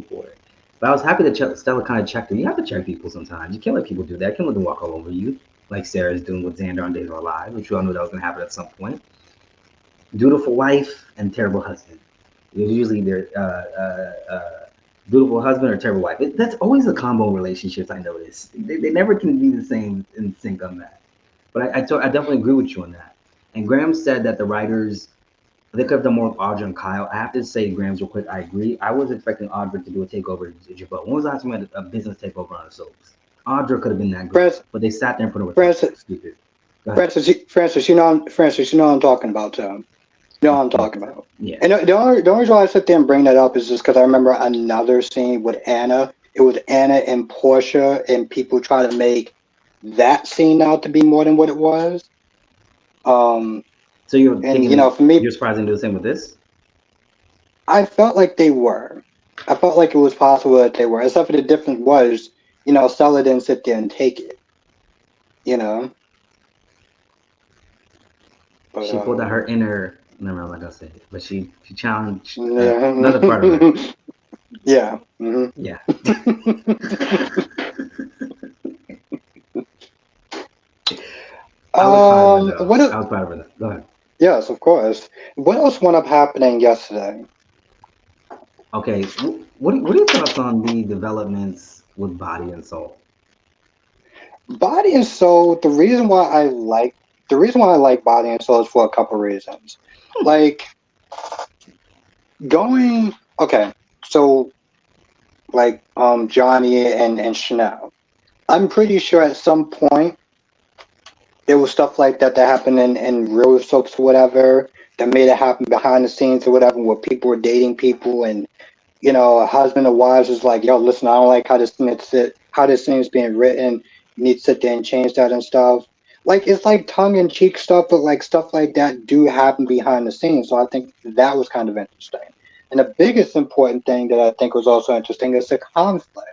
A: for it. But I was happy that Stella kind of checked her. You have to check people sometimes. You can't let people do that. You can't let them walk all over you, like Sarah's doing with Xander on Days of Our Lives, which we all knew that was going to happen at some point. Dutiful wife and terrible husband. It was usually their Dutiful husband or terrible wife. That's always a combo in relationships. I notice they never can be the same in sync on that. But I definitely agree with you on that. And Graham said that the writers they could have done more with Audra and Kyle. I have to say, Grams, real quick, I agree. I was expecting Audra to do a takeover at Jabot. When was the last time we had a business takeover on the soaps? Audra could have been that girl,
B: Francis,
A: but they sat there and put her with something
B: Francis,
A: stupid. Go ahead.
B: Francis, you know what I'm talking about, too. You know what I'm talking about.
A: Yeah.
B: And the only reason why I sit there and bring that up is just because I remember another scene with Anna. It was Anna and Portia, and people try to make that scene out to be more than what it was. Um,
A: So you're
B: and
A: thinking
B: for me,
A: you're surprised they do the same with this?
B: I felt like they were. I felt like it was possible that they were, except for the difference was, Stella didn't sit there and take it, you know. But
A: She pulled out her inner. Never, I'm not gonna say it, but she challenged another part of her.
B: yeah, yeah.
A: Yeah. I was proud of her though.
B: What?
A: I was proud of her though. Go ahead.
B: Yes, of course. What else wound up happening yesterday?
A: Okay. What are your thoughts on the developments with Body and Soul?
B: Body and Soul. The reason why I like Body and Soul is for a couple reasons. Like going. Okay, so like Johnny and Chanel. I'm pretty sure at some point there was stuff like that happened in real soaps or whatever that made it happen behind the scenes or whatever, where people were dating people, and a husband or wives was like, "Yo, listen, I don't like how this thing is being written. You need to sit there and change that and stuff." Like it's like tongue in cheek stuff, but like stuff like that do happen behind the scenes. So I think that was kind of interesting. And the biggest important thing that I think was also interesting is the conflict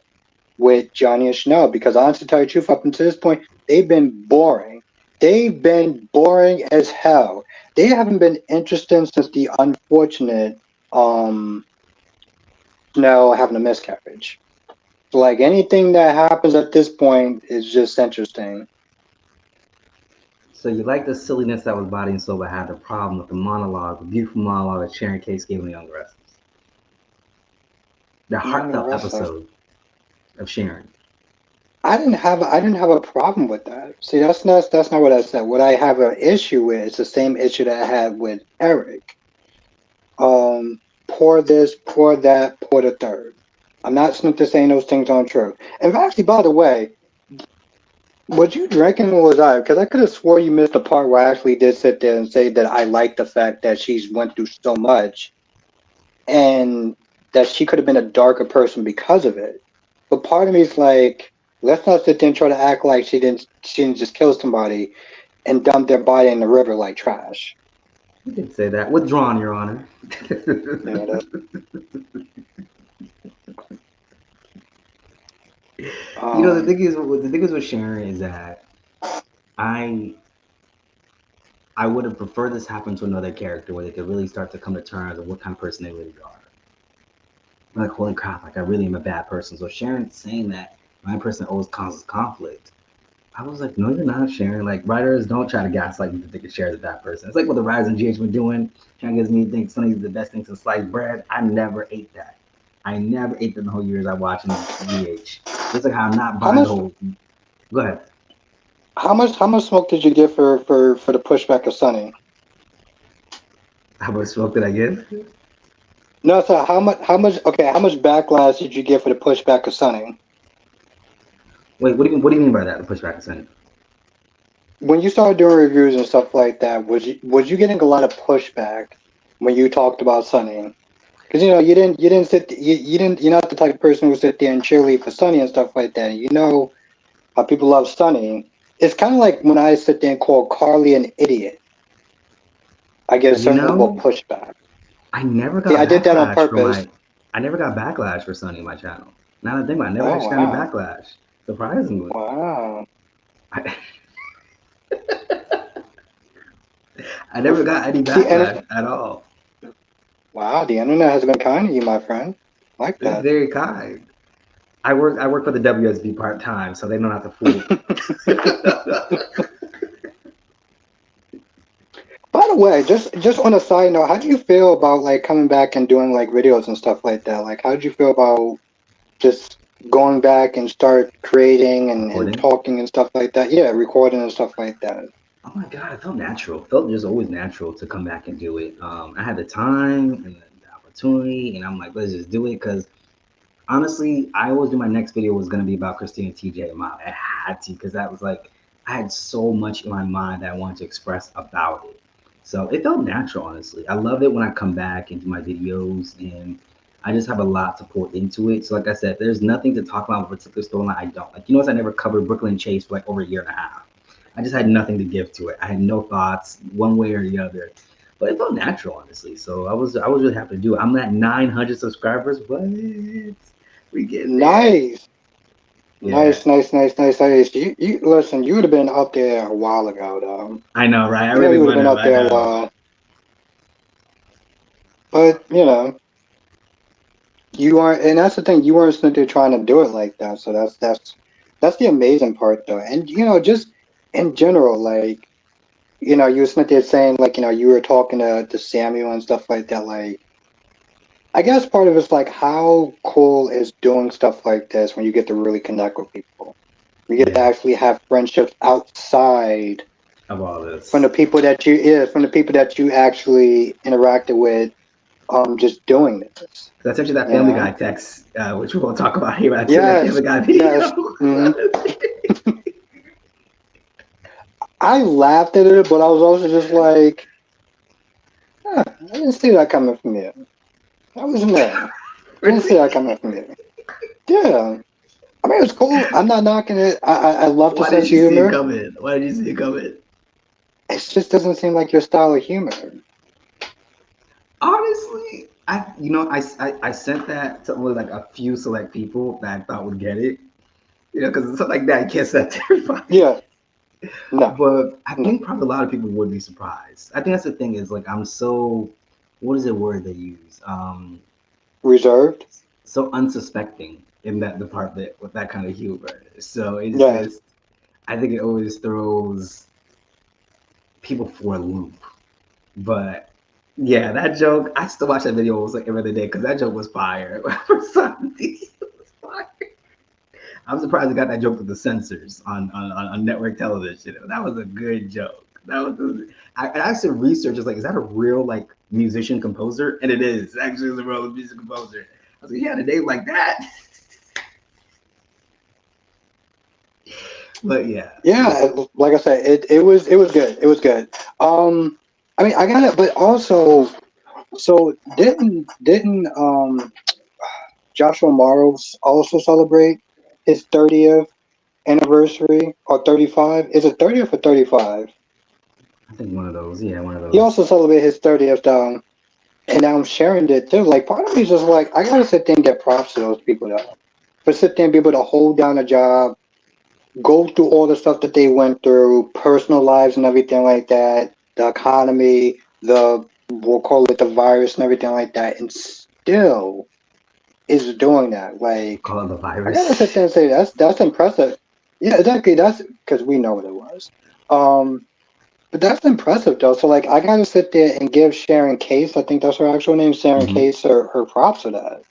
B: with Johnny and Chanel, because honestly, to tell you the truth, up until this point, they've been boring. They've been boring as hell. They haven't been interesting since the unfortunate um Chanel having a miscarriage. So like anything that happens at this point is just interesting.
A: So you like the silliness that was Body and Soul, but had the problem with the monologue, the beautiful monologue that Sharon Case gave in the Young Restless. The
B: Young and
A: heartfelt
B: Restless.
A: episode of Sharon.
B: I didn't have a problem with that. See, that's not what I said. What I have an issue with is the same issue that I had with Eric. Pour this, pour that, pour the third. I'm not simply saying those things aren't true. And actually, by the way, was you drinking or was I? Because I could have swore you missed the part where I actually did sit there and say that I like the fact that she's went through so much and that she could have been a darker person because of it. But part of me is like, let's not sit there and try to act like she didn't just kill somebody and dump their body in the river like trash.
A: You did say that. Withdrawn, Your Honor.
B: Yeah, that's,
A: The
B: um,
A: thing is, with Sharon is that I I would have preferred this happen to another character where they could really start to come to terms of what kind of person they really are. Like, holy crap, like I really am a bad person. So Sharon saying that my person always causes conflict. I was like, no, you're not, Sharon. Like, writers don't try to gaslight me to think Sharon's a bad person. It's like what the writers and GH been doing, trying to get me to think Sunny's the best thing since sliced bread. I never ate that. I never ate that in the whole years I watched GH. Just like how I'm not
B: how
A: buying the
B: much
A: whole. Go ahead.
B: how much smoke did you get for the pushback of Sunny?
A: How much smoke did I give?
B: No, so how much backlash did you get for the pushback of Sunny?
A: Wait, what do you mean by that? The pushback is Sunny.
B: When you started doing reviews and stuff like that, was you getting a lot of pushback when you talked about Sunny? Because you're not the type of person who sit there and cheerlead for Sunny and stuff like that. You know how people love Sunny. It's kind of like when I sit there and call Carly an idiot. I get a
A: You
B: certain level of
A: know,
B: pushback.
A: I never
B: See,
A: got
B: I did that on
A: backlash for
B: purpose.
A: my. I never got backlash for Sunny on my channel. Now that I think about it, I never
B: Oh
A: actually got any
B: wow,
A: backlash. Surprisingly.
B: wow.
A: I, I never got any
B: See, and
A: backlash at all.
B: wow, the internet has been kind to you, my friend. Like
A: It's
B: that.
A: very kind. I work for the WSB part time, so they don't have to fool me.
B: By the way, just on a side note, how do you feel about like coming back and doing like videos and stuff like that? Like, how did you feel about just going back and start creating and
A: Recording.
B: talking and stuff like that? Yeah, recording and stuff like that.
A: Oh my god, it felt natural. It felt just always natural to come back and do it. I had the time and the opportunity, and I'm like, let's just do it. Because honestly, I always knew my next video was gonna be about Christina TJ and Molly. I had to, because that was like, I had so much in my mind that I wanted to express about it. So it felt natural, honestly. I love it when I come back and do my videos, and I just have a lot to pour into it. So like I said, there's nothing to talk about with a particular storyline I don't like. You notice I never covered Brooklyn Chase for like over a year and a half. I just had nothing to give to it. I had no thoughts one way or the other. But it felt natural, honestly. So I was really happy to do it. I'm at 900 subscribers. What? We getting there.
B: Nice,
A: Yeah,
B: nice. You listen. You would have been up there a while ago, though.
A: I know, right? I
B: You know,
A: really
B: you would have
A: would
B: been
A: have.
B: up
A: I
B: there a
A: know.
B: while. But you aren't, and that's the thing. You weren't sitting there trying to do it like that. So that's the amazing part, though. And just in general, like you were sitting there saying like you were talking to Samuel and stuff like that. Like, I guess part of it's like how cool is doing stuff like this when you get to really connect with people. You get to
A: Yeah,
B: actually have friendships outside
A: of all
B: from
A: this.
B: the people that you actually interacted with. Just doing this.
A: That's actually that
B: You
A: Family Guy
B: know.
A: text, which we won't talk about here. But I took that
B: Yes.
A: Family Guy
B: Yes.
A: video.
B: hmm I laughed at it, but I was also just like, huh, I didn't see that coming from you. I wasn't there. I didn't see
A: Really?
B: that coming from you. Yeah. I mean, it's cool. I'm not knocking it. I love the
A: Why
B: sense
A: did
B: of
A: you see it
B: humor.
A: coming? Why did you see it coming?
B: It just doesn't seem like your style of humor.
A: Honestly, I sent that to only like a few select people that I thought would get it. Because something like that you can't send to everybody.
B: Yeah. No.
A: But I
B: No.
A: think probably a lot of people would be surprised. I think that's the thing is like I'm so what is the word they use?
B: Reserved.
A: So unsuspecting in that department with that kind of humor. So it's
B: Yes.
A: just I think it always throws people for a loop. But yeah, that joke, I still watch that video almost like every other day because that joke was fire. For some reason, it was fire. I'm surprised they got that joke with the censors on network television. That was a good joke. I actually researched. It's like, is that a real like musician composer? And it is actually is a real music composer. I was like, yeah, the name like that. But yeah,
B: Yeah. Like I said, it was good. It was good. I mean, I got it, but also, so didn't Joshua Morrows also celebrate his 30th anniversary or 35? Is it 30th or 35?
A: I think one of those. Yeah, one of
B: He also
A: those.
B: celebrated his 30th, and now I'm sharing it too. Like, part of me is just like, I gotta sit there and get props to those people though. For sit there and be able to hold down a job, go through all the stuff that they went through, personal lives and everything like that, the economy, we'll call it the virus and everything like that, and still is doing that. Like,
A: Call it the
B: I gotta sit
A: virus.
B: there and say that's impressive. Yeah, exactly. That's because we know what it was. Um, but that's impressive though. So like, I gotta sit there and give Sharon Case, I think that's her actual name, Sharon
A: Mm-hmm.
B: Case, her props for that.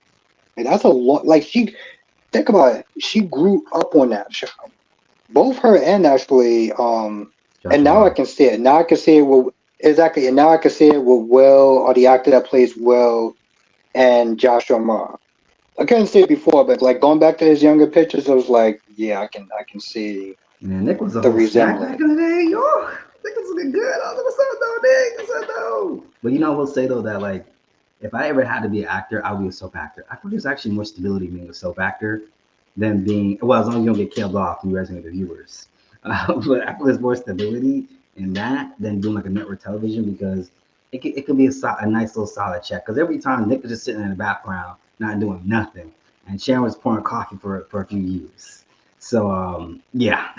B: Like, that's a lot. Like, she think about it. She grew up on that show. Both her and actually, and
A: Joshua
B: now I
A: Mara.
B: can see it. Now I can see it with exactly, and now I can see it with Will, or the actor that plays Will, and Joshua Mara. I couldn't see it before, but like going back to his younger pictures, I was like, yeah, I can see
A: Man, Nick was a
B: the
A: whole snack back
B: resemblance.
A: in the day. Yo, Nick was looking good. I was like, what's up, though, Nick? What's up, though? But I will say though that like, if I ever had to be an actor, I would be a soap actor. I think there's actually more stability being a soap actor than being well, as long as you don't get killed off and you resonate with the viewers. But I think there's more stability in that than doing like a network television because it could be a nice little solid check. Because every time Nick was just sitting in the background, not doing nothing, and Sharon was pouring coffee for a few years. So yeah,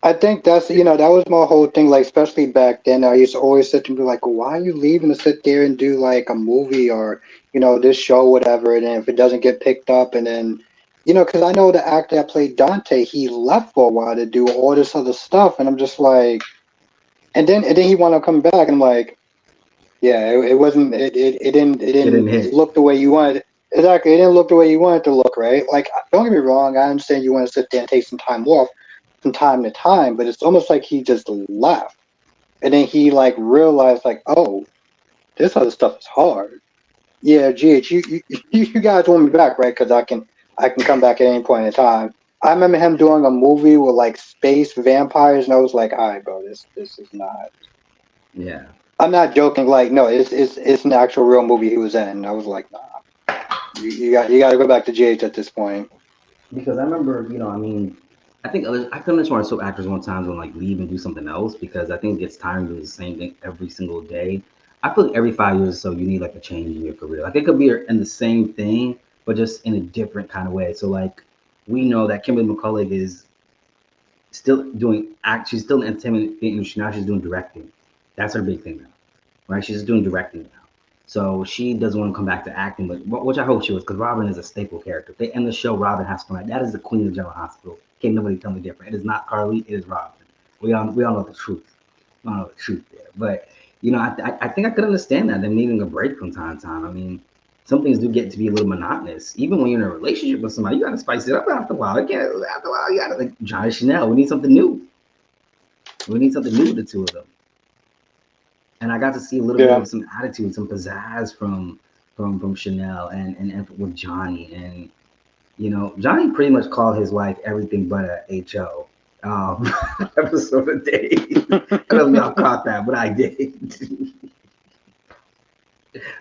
B: I think that was my whole thing. Like, especially back then, I used to always sit and be like, why are you leaving to sit there and do like a movie or this show, whatever? And then if it doesn't get picked up, and then because I know the actor that played Dante, he left for a while to do all this other stuff, and I'm just like, and then he wound up coming back, and I'm like, yeah, it wasn't. It
A: It didn't
B: didn't
A: hit.
B: look the way you wanted. Exactly, it didn't look the way you wanted to look, right? Like, don't get me wrong. I understand you want to sit there and take some time off from time to time, but it's almost like he just left, and then he like realized, like, oh, this other stuff is hard. Yeah, GH, you guys want me back, right? Because I can come back at any point in time. I remember him doing a movie with like space vampires, and I was like, all right, bro, this is not.
A: Yeah.
B: I'm not joking. Like, no, it's an actual real movie he was in. And I was like, nah, you got to go back to GH at this point.
A: Because I remember, I mean, I think I can understand why soap actors want times when like leave and do something else because I think it gets tiring doing the same thing every single day. I feel like every 5 years or so you need like a change in your career. Like it could be in the same thing, but just in a different kind of way. So like we know that Kimberly McCullough is still doing act. She's still in the entertainment industry now. She's doing directing. That's her big thing now, right? She's doing directing now. So she doesn't want to come back to acting, but which I hope she was, because Robin is a staple character. If they end the show, Robin has to come back. That is the queen of General Hospital. Can't nobody tell me different. It is not Carly. It is Robin. We all know the truth. We all know the truth there. But I think I could understand that them needing a break from time to time. I mean, some things do get to be a little monotonous. Even when you're in a relationship with somebody, you got to spice it up after a while. After a while, you got to like John and Chanel. We need something new. We need something new with the two of them. And I got to see a little bit
B: Yeah,
A: of some attitude, some pizzazz from Chanel and with Johnny. And Johnny pretty much called his wife everything but a HO. Um, episode a day. I don't know if y'all caught that, but I did.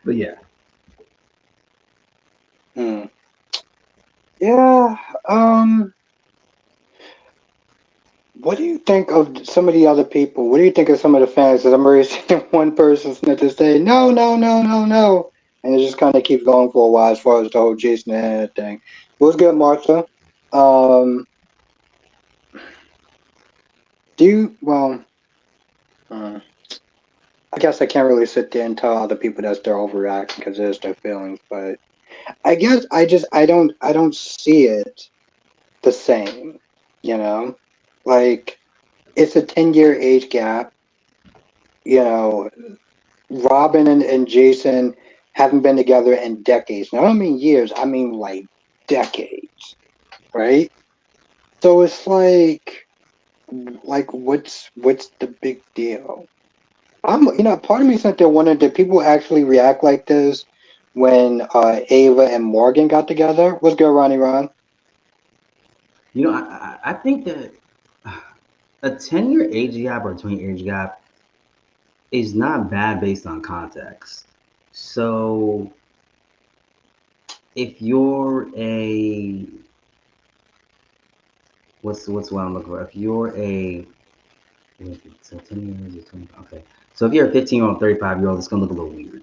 A: But yeah,
B: Hmm. Yeah. Um. What do you think of some of the other people? What do you think of some of the fans? Because I'm already seeing one person to say no, no, no, no, no, and it just kind of keeps going for a while as far as the whole Jason and Anna thing. What's good, Martha? Um. Do you? Well. hmm, I guess I can't really sit there and tell other people that they're overreacting because it's their feelings, but I guess I don't see it the same, you know? Like it's a 10-year age gap, you know, Robin and Jason haven't been together in decades. Now I don't mean years, I mean like decades, right? So it's like what's the big deal? Part of me sat there wondering, did people actually react like this when Ava and Morgan got together? What's good, Ronnie Ron?
A: I think that a 10-year age gap or a 20 age gap is not bad based on context. So if you're a what's what I'm looking for? If you're a so 10 years or 20, okay. So if you're a 15-year-old, 35-year-old, it's gonna look a little weird.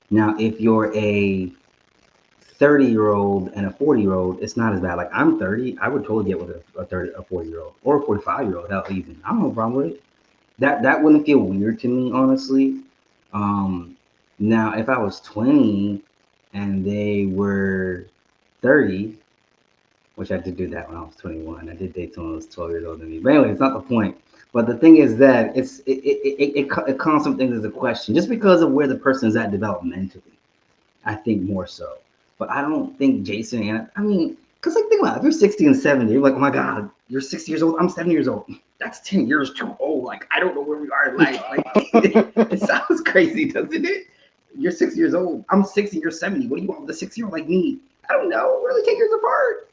A: Now, if you're a 30-year-old and a 40-year-old, it's not as bad. Like I'm 30, I would totally get with a 30, a 40-year-old or a 45-year-old. Hell, even I don't have a problem with it. That wouldn't feel weird to me, honestly. Um, Now, if I was 20 and they were 30, which I did do that when I was 21. I did date someone who was 12 years older than me. But anyway, it's not the point. But the thing is that it calls some things into question just because of where the person is at developmentally. I think more so. But I don't think Jason and I mean, because like think about it, if you're 60 and 70, you're like, oh my god, you're 60 years old, I'm 70 years old. That's 10 years too old. Like I don't know where we are in life. Like it sounds crazy, doesn't it? You're 60 years old. I'm 60, you're 70. What do you want with a 6 year old like me? I don't know. We're only 10 years apart.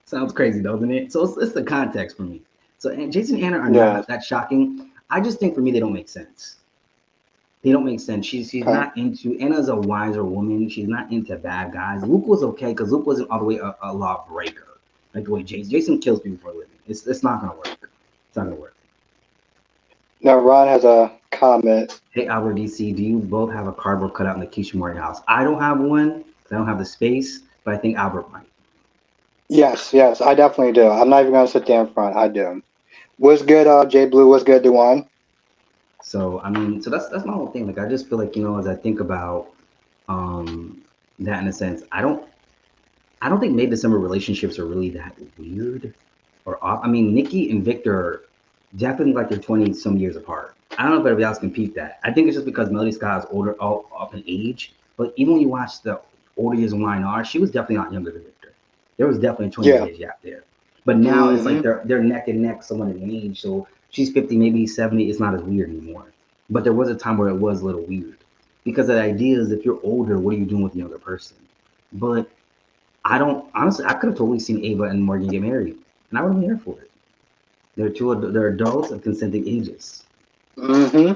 A: Sounds crazy, doesn't it? So it's the context for me. So and Jason and Anna are
B: Yes.
A: not that shocking. I just think for me they don't make sense. They don't make sense. She's
B: Okay.
A: not into Anna's a wiser woman. She's not into bad guys. Luke was okay because Luke wasn't all the way a lawbreaker. Like the way Jason kills people for a living. It's not gonna work. It's not gonna work.
B: Now Ron has a comment.
A: Hey Albert DC, do you both have a cardboard cutout in the Keisha Morgan house? I don't have one. 'Cause I don't have the space, but I think Albert might.
B: Yes, yes, I definitely do. I'm not even gonna sit there in front. I do. What's good, J Blue? What's good, Dewan?
A: So I mean, so that's my whole thing. Like I just feel like as I think about um that in a sense, I don't think May December relationships are really that weird or off. I mean, Nikki and Victor definitely like they're 20 some years apart. I don't know if anybody else can peep that. I think it's just because Melody Scott is older, all up in age. But even when you watch the older years of YNR, she was definitely not younger than Victor. There was definitely a 20
B: Yeah.
A: years gap there. But now it's like
B: Hmm.
A: they're neck and neck, someone in age. So she's 50, maybe 70. It's not as weird anymore. But there was a time where it was a little weird because the idea is if you're older, what are you doing with the younger person? But I don't honestly. I could have totally seen Ava and Morgan get married, and I would have been here for it. They're adults of consenting ages.
B: Hmm.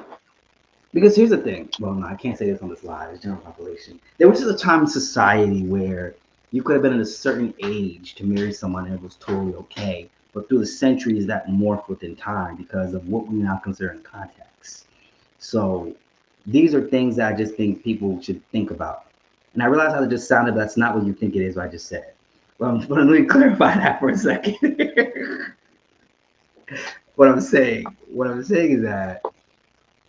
A: Because here's the thing. Well, no, I can't say this on this live. It's general population. There was just a time in society where you could have been at a certain age to marry someone and it was totally okay. But through the centuries, that morphed within time because of what we now consider in context. So these are things that I just think people should think about. And I realize how it just sounded, but that's not what you think it is, what I just said. But let me clarify that for a second. What I'm saying is that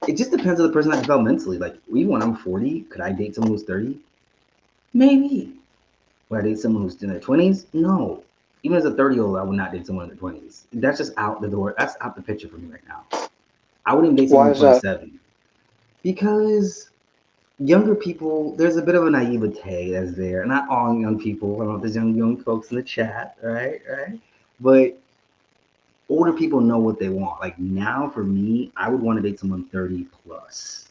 A: it just depends on the person I develop mentally. Like, even when I'm 40, could I date someone who's 30? Maybe. Would I date someone who's in their 20s? No. Even as a 30-year-old, I would not date someone in their 20s. That's just out the door. That's out the picture for me right now. I wouldn't date someone
B: Why
A: who's
B: is that?
A: 27 because younger people, there's a bit of a naivete that's there. Not all young people. I don't know if there's young folks in the chat, right? Right? But older people know what they want. Like now, for me, I would want to date someone 30 plus.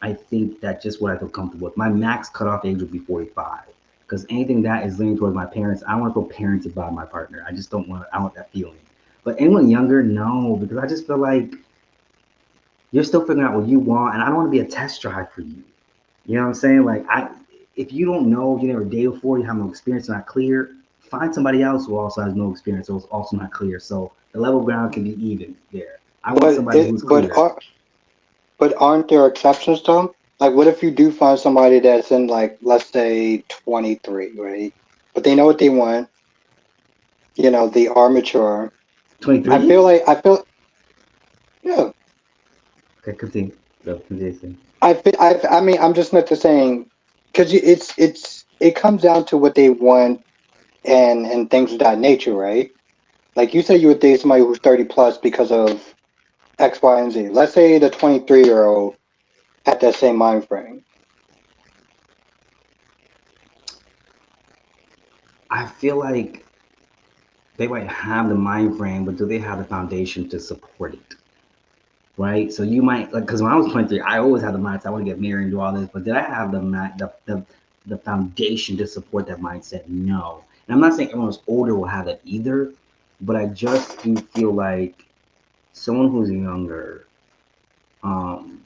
A: I think that's just what I feel comfortable with. My max cutoff age would be 45 because anything that is leaning towards my parents, I don't want to feel parented by my partner. I just don't want. I want that feeling. But anyone younger, no, because I just feel like you're still figuring out what you want, and I don't want to be a test drive for you. You know what I'm saying? Like if you don't know, you never dated before, you have no experience, not clear. Find somebody else who also has no experience, so it's also not clear. So the level ground can be even there. I want
B: But
A: somebody
B: it,
A: who's clear.
B: but aren't there exceptions though? Like, what if you do find somebody that's in, like, let's say 23, right? But they know what they want. They are mature. I
A: 23.
B: feel like I feel yeah.
A: Okay, continue. Go, continue.
B: I mean, I'm just not just saying because it comes down to what they want and things of that nature, right? Like you said, you would date somebody who's 30 plus because of X, Y, and Z. Let's say the 23-year-old had that same mind frame.
A: I feel like they might have the mind frame, but do they have the foundation to support it? Right. So you might like because when I was 23, I always had the mindset I want to get married and do all this, but did I have the foundation to support that mindset? No. And I'm not saying everyone who's older will have that either, but I just do feel like someone who's younger, um,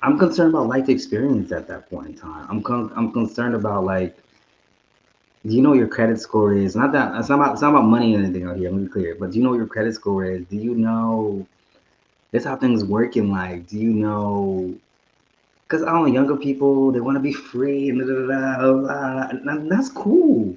A: I'm concerned about life experience at that point in time. I'm concerned about like do you know what your credit score is? Not that it's not about money or anything out here. Let me be clear. But do you know what your credit score is? Do you know this how things work in life? Do you know? Because I don't know, younger people they want to be free and and that's cool.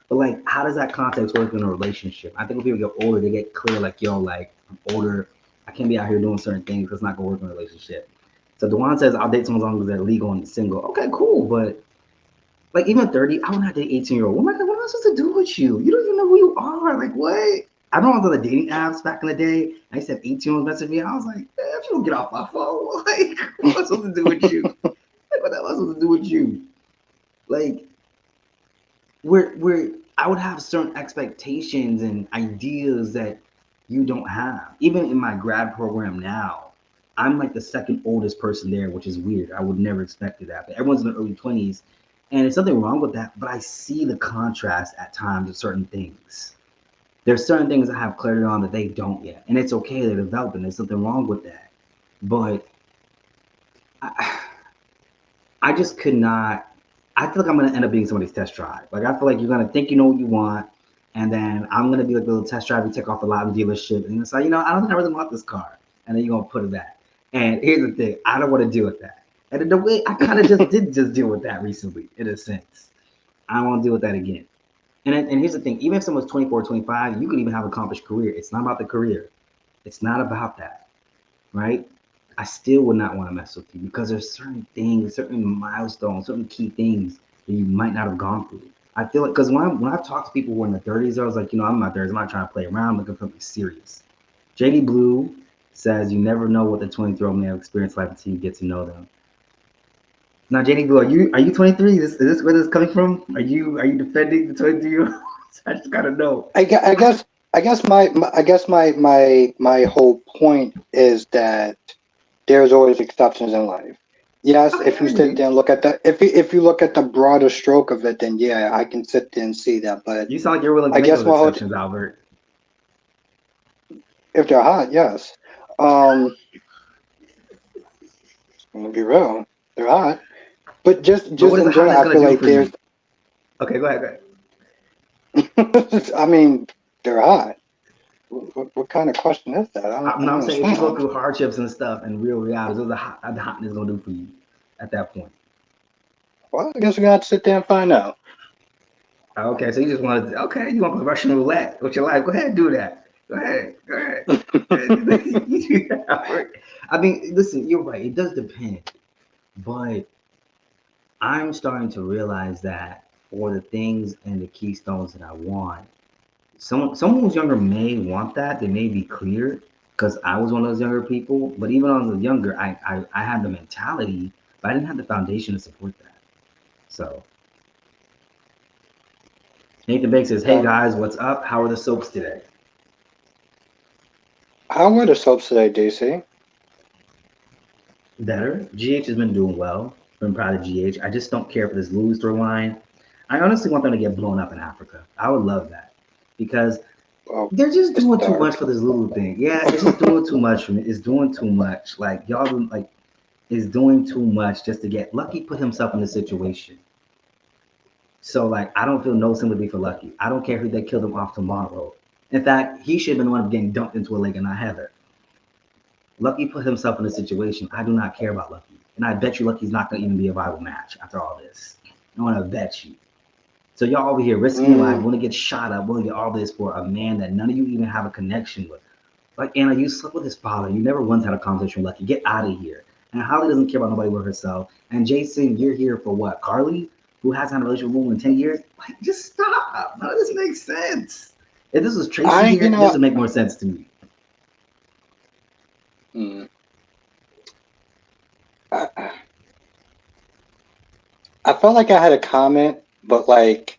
A: But like, how does that context work in a relationship? I think when people get older, they get clear. Like, yo, like I'm older. I can't be out here doing certain things. That's not gonna work in a relationship. So Dewan says, "I'll date someone as long as they're legal and single." Okay, cool. But like even 30, I would not date 18-year-old. What am I supposed to do with you? You don't even know who you are. Like what? I don't know the dating apps back in the day. I used to have 18-year-olds message me. I was like, if you don't get off my phone, like what am I supposed to do with you? Like what am I supposed to do with you? Like we're I would have certain expectations and ideas that you don't have. Even in my grad program now, I'm like the second oldest person there, which is weird. I would never expected that. But everyone's in their early 20s. And there's something wrong with that, but I see the contrast at times with certain things. There's certain things I have clarity on that they don't yet. And it's okay, they're developing. There's something wrong with that. But I, I just could not. I feel like I'm gonna end up being somebody's test drive. Like I feel like you're gonna think you know what you want, and then I'm gonna be like the little test drive you take off a lot of dealership, and it's like I don't think I really want this car, and then you're gonna put it back. And here's the thing, I don't want to deal with that. And in the way I kind of just did just deal with that recently, in a sense. I don't want to deal with that again. And here's the thing, even if someone's 24, 25, you can even have an accomplished career. It's not about the career. It's not about that, right? I still would not want to mess with you because there's certain things, certain milestones, certain key things that you might not have gone through. I feel like because when I've talked to people who are in their 30s, I was like, I'm in my 30s. I'm not trying to play around. I'm looking for something serious. JD Blue, says you never know what the 23-year-old may have experienced life until you get to know them. Now, JD Blue, are you 23? Is this where this is coming from? Are you defending the 23-year-old? I just gotta know.
B: I guess my whole point is that there's always exceptions in life. Yes,
A: Okay,
B: if
A: I
B: you sit
A: agree.
B: there and look at the if you look at the broader stroke of it, then yeah, I can sit there and see that. But
A: You sound like you're willing to
B: I
A: make
B: guess
A: those
B: my whole
A: exceptions, Albert.
B: if they're hot, yes. Um, I'm gonna be real, they're hot. But just
A: But what
B: just
A: is the
B: in general,
A: hotness
B: I
A: gonna
B: feel
A: do
B: like
A: for
B: there's.
A: you? Okay, go ahead. Go ahead.
B: I mean, they're hot. What kind of question is that? I
A: No,
B: don't
A: I'm saying if you go
B: understand.
A: through hardships and stuff and real realities, what is the hotness gonna do for you at that point?
B: Well, I guess we're gonna have to sit there and find out.
A: Okay, so you just want to, okay, you want to play Russian roulette with your life. Go ahead and do that. Go ahead. Go ahead. You do that. I mean, listen, you're right. It does depend. But I'm starting to realize that for the things and the keystones that I want, someone who's younger may want that. They may be clear because I was one of those younger people. But even when I was younger, I had the mentality, but I didn't have the foundation to support that. So Nathan Banks says, "Hey
B: Okay.
A: guys, what's up? How are the soaps today?"
B: How were the soaps today, DC?
A: Better. GH has been doing well. Been proud of GH. I just don't care for this Lulu storyline. I honestly want them to get blown up in Africa. I would love that because
B: Oh,
A: they're just
B: it's
A: doing too much
B: dark.
A: for this Lulu thing. Yeah, it's just doing too much for me. It's doing too much. Like y'all, like, is doing too much just to get Lucky put himself in this situation. So like, I don't feel no sympathy for Lucky. I don't care who they killed him off tomorrow. In fact, he should have been the one getting dumped into a lake and not Heather. Lucky put himself in a situation. I do not care about Lucky. And I bet you Lucky's not going to even be a viable match after all this. I want to bet you. So y'all over here risking your life,
B: Mm,
A: want to get shot up, want to get all this for a man that none of you even have a connection with. Like Anna, you slept with his father. You never once had a conversation with Lucky. Get out of here. And Holly doesn't care about nobody but herself. And Jason, you're here for what? Carly, who hasn't had a relationship with Lou in 10 years? Like, just stop. None of this makes sense. If this was Tracy
B: I, you
A: here, this
B: know,
A: would make more sense to me.
B: mm, I, I felt like I had a comment, but like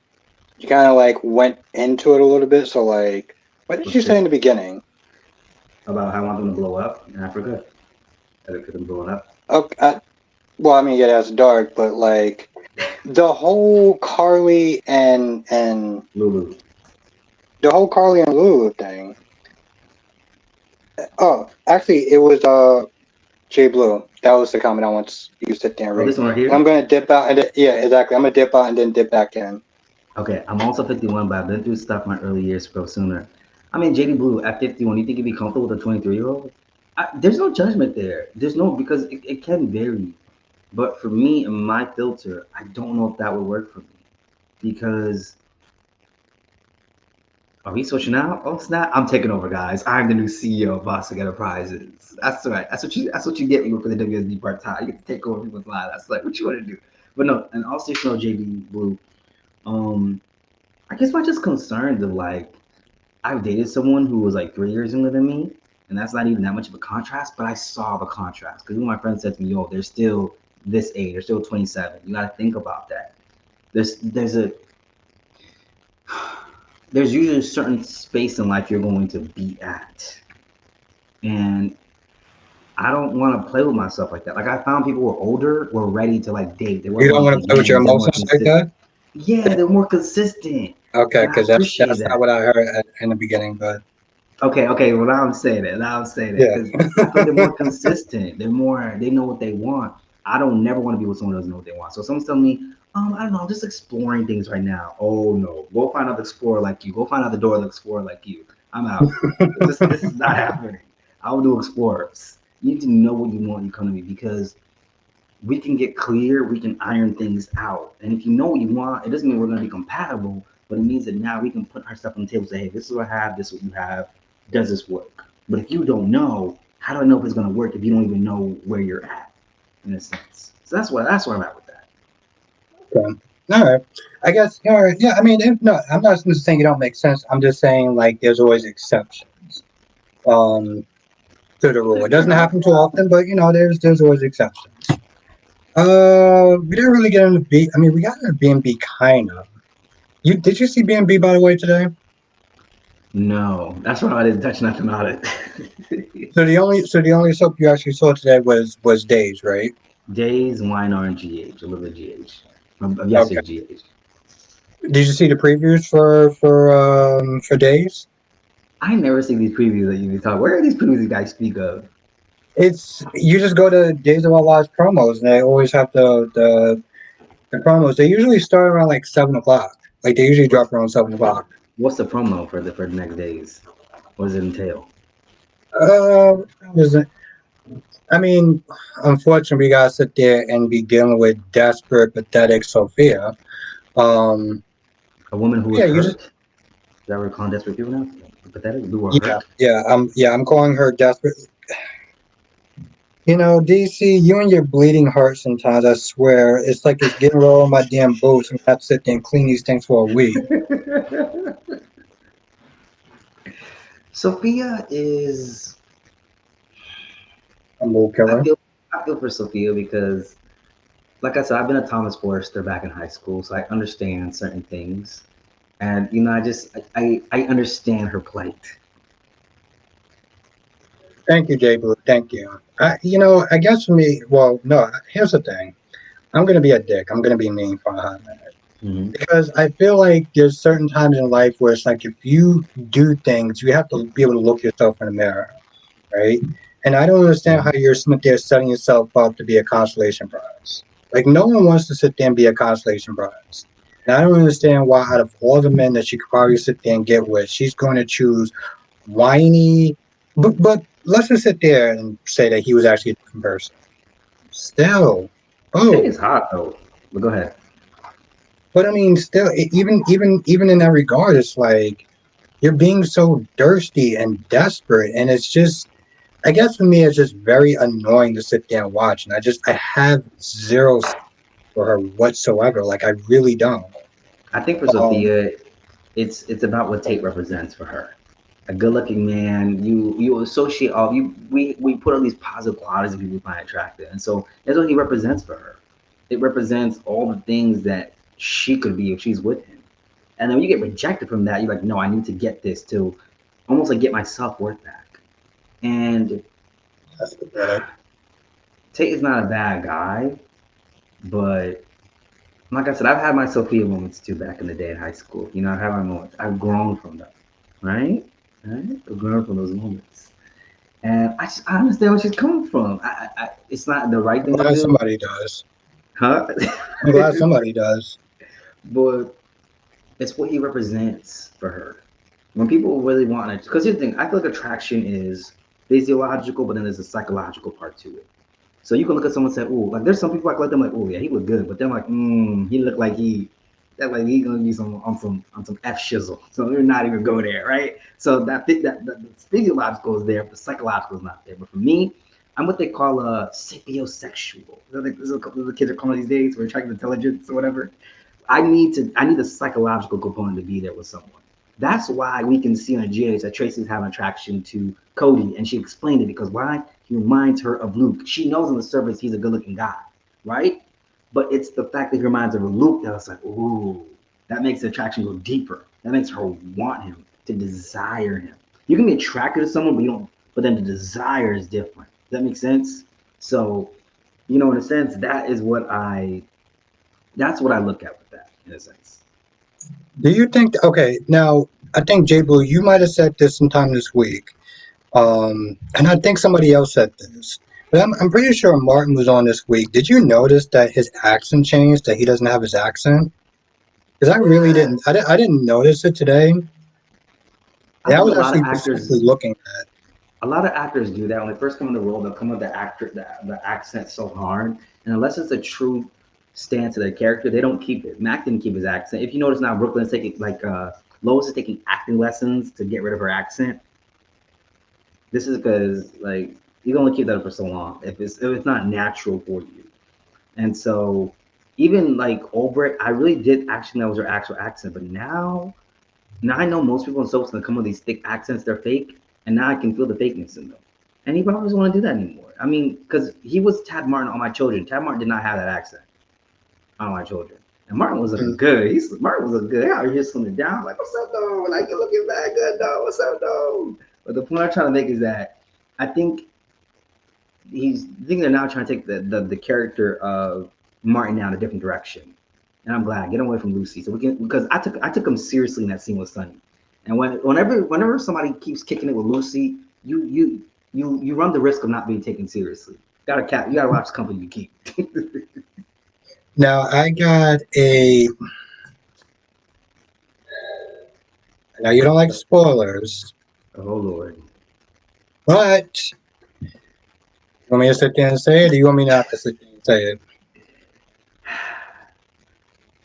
B: you kind of like went into it a little bit. So like, what did
A: What's
B: you say in
A: this?
B: the beginning?
A: About how I want them to blow up in Africa. That it could have blown up.
B: Okay, well, I mean, yeah, that's dark, but like the whole
A: Lulu.
B: Carly and Lulu thing. Oh, actually, it was Jay Blue. That was the comment I want you to sit there and
A: Oh,
B: read.
A: this one right
B: And I'm
A: here?
B: gonna dip out, and yeah, exactly. I'm gonna dip out and then dip back in.
A: Okay, I'm also 51, but I've been through stuff my early years to go sooner. I mean, JD Blue, at 51, you think you'd be comfortable with a 23-year-old? There's no judgment there. There's no, because it can vary. But for me and my filter, I don't know if that would work for me. Because, are we switching out? Oh, snap. I'm taking over, guys. I'm the new CEO of Boston Enterprises. That's right. That's what you get when you work for the WSB part time. You get to take over people's lives. That's like what you want to do. But no, and also, JD Blue, um, I guess my just concerns of like I've dated someone who was like 3 years younger than me, and that's not even that much of a contrast. But I saw the contrast because my friend said to me, "Yo, they're still this age. They're still 27. You got to think about that. There's usually a certain space in life you're going to be at, and I don't want to play with myself like that. Like I found people who were older were ready to like date. They
B: You
A: weren't
B: don't
A: wanting
B: want
A: to
B: to
A: be
B: play with your
A: engaged. They're more
B: emotions like
A: consistent.
B: that.
A: Yeah, they're more consistent,
B: Okay,
A: and I
B: because
A: appreciate
B: that's not what
A: that.
B: I heard in the beginning. But
A: Okay, okay. Well, now I'm saying it. Now I'm saying it
B: yeah,
A: because I feel like they're more consistent. They're more. They know what they want. I don't never want to be with someone who doesn't know what they want. So if someone's telling me, I don't know, I'm just exploring things right now. Oh no, go find another explorer like you. Go find another door to explore like you. I'm out. This is not happening. I will do explorers. You need to know what you want. You come to me because we can get clear, we can iron things out. And if you know what you want, it doesn't mean we're going to be compatible, but it means that now we can put our stuff on the table and say, hey, this is what I have, this is what you have. Does this work? But if you don't know, how do I know if it's going to work if you don't even know where you're at, in a sense? So that's where I'm at with that.
B: okay. All right. I guess. All right. Yeah. I mean, no, I'm not saying it don't make sense. I'm just saying like there's always exceptions. Um, to the rule. It doesn't happen too often, but there's always exceptions. We didn't really get into B. I mean, we got into B&B kind of. Did you see B&B by the way today?
A: No, that's why I didn't touch nothing about it.
B: So the only soap you actually saw today was Days, right?
A: Days, wine, or GH, a little bit GH.
B: Okay.
A: Yesterday's GH.
B: Did you see the previews for Days?
A: I never see these previews that you talk. Where are these previews you guys speak of?
B: It's you just go to Days of Our Lives promos, and they always have the promos. They usually start around like 7 o'clock. Like they usually
A: What's
B: drop around 7 o'clock.
A: what's the promo for the next days? What does it entail?
B: Is it? I mean, unfortunately, we gotta sit there and be dealing with desperate, pathetic Sophia. Um,
A: A woman who was
B: yeah, you just
A: hurt. Is that what we're calling desperate people now? Pathetic. We were
B: yeah,
A: hurt.
B: I'm calling her desperate. DC, you and your bleeding heart sometimes, I swear. It's like it's getting all on my damn boots and I have to sit there and clean these things for a week.
A: Sophia is.
B: I'm a
A: I
B: killer.
A: feel. I feel for Sophia because, like I said, I've been a Thomas Forrester back in high school, so I understand certain things, and I understand her plight.
B: Thank you, Jay Blue. Thank you. I guess for me, well, no, here's the thing. I'm going to be a dick. I'm going to be mean for a hot minute.
A: Hmm.
B: Because I feel like there's certain times in life where it's like if you do things, you have to be able to look yourself in the mirror, right? And I don't understand how
A: Hmm.
B: you're sitting there setting yourself up to be a consolation prize. Like no one wants to sit there and be a consolation prize. And I don't understand why out of all the men that she could probably sit there and get with, she's going to choose whiny. But let's just sit there and say that he was actually a different person. Still,
A: Tay
B: oh,
A: is hot though. But go ahead.
B: but I mean, still, even in that regard, it's like you're being so thirsty and desperate, and it's just. I guess for me, it's just very annoying to sit there and watch, and I have zero for her whatsoever. Like I really don't.
A: I think for
B: Um,
A: Sophia, it's about what Tate represents for her. A good-looking man, you associate all you we put all these positive qualities that people find attractive, and so that's what he represents for her. It represents all the things that she could be if she's with him. And then when you get rejected from that, you're like, no, I need to get this to almost like get my self worth back. And
B: that's pathetic.
A: Tate is not a bad guy, but like I said, I've had my Sophia moments too back in the day in high school. I've had my moments. I've grown from them, right? Right? I've grown from those moments, and I understand where she's coming from. It's not the right
B: I'm
A: thing to
B: glad
A: do,
B: somebody does.
A: huh?
B: I'm glad somebody does.
A: But it's what he represents for her. When people really want it, because here's the thing, I feel like attraction is physiological, but then there's a psychological part to it. So you can look at someone and say, "Oh, like there's some people like them, like, oh yeah, he look good," but then like, he look like he gonna be some f shizzle. So we're not even go there, right? So that the physiological is there, but the psychological is not there. But for me, I'm what they call a sapiosexual. There's a couple of the kids are calling these days, we're attractive intelligence or whatever. I need a psychological component to be there with someone. That's why we can see on GH that Tracy's having attraction to Cody, and she explained it because why? He reminds her of Luke. She knows on the surface he's a good-looking guy, right? But it's the fact that he reminds her of Luke that was like, ooh, that makes the attraction go deeper. That makes her want him, to desire him. You can be attracted to someone, but you don't. But then the desire is different. Does that make sense? So, in a sense, that's what I look at with that, in a sense.
B: Do you think? Okay, now I think Jay Blue, you might have said this sometime this week, and I think somebody else said this, but I'm pretty sure Martin was on this week. Did you notice that his accent changed? That he doesn't have his accent? Because I really
A: Yeah,
B: didn't. I didn't notice it today.
A: I
B: And I
A: think
B: was actually specifically looking at.
A: a lot of actors do that when they first come in the role. They'll come with the accent so hard, and unless it's a true stance of their character, they don't keep it. Mac didn't keep his accent. If you notice now, Brooklyn's taking Lois is taking acting lessons to get rid of her accent. This is because you can only keep that up for so long if it's not natural for you. And so even like Ulbricht, I really did actually know that was her actual accent, but now I know most people in soaps that come with these thick accents, they're fake, and now I can feel the fakeness in them. And he probably doesn't want to do that anymore. I mean, because he was Tad Martin on My Children. Tad Martin did not have that accent on My Children. And Martin was looking good. Martin was looking good. Out here slimming down. Like, what's up, though? Like, you're looking bad good, though. What's up, though? But the point I'm trying to make is that I think I think they're now trying to take the character of Martin down a different direction. And I'm glad. Get away from Lucy. So we can because I took him seriously in that scene with Sonny. And whenever somebody keeps kicking it with Lucy, you run the risk of not being taken seriously. You gotta watch the company you keep.
B: Now I got a. Now you don't like spoilers,
A: Oh Lord.
B: but you want me to sit there and say it, or do you want me not to sit there and say it?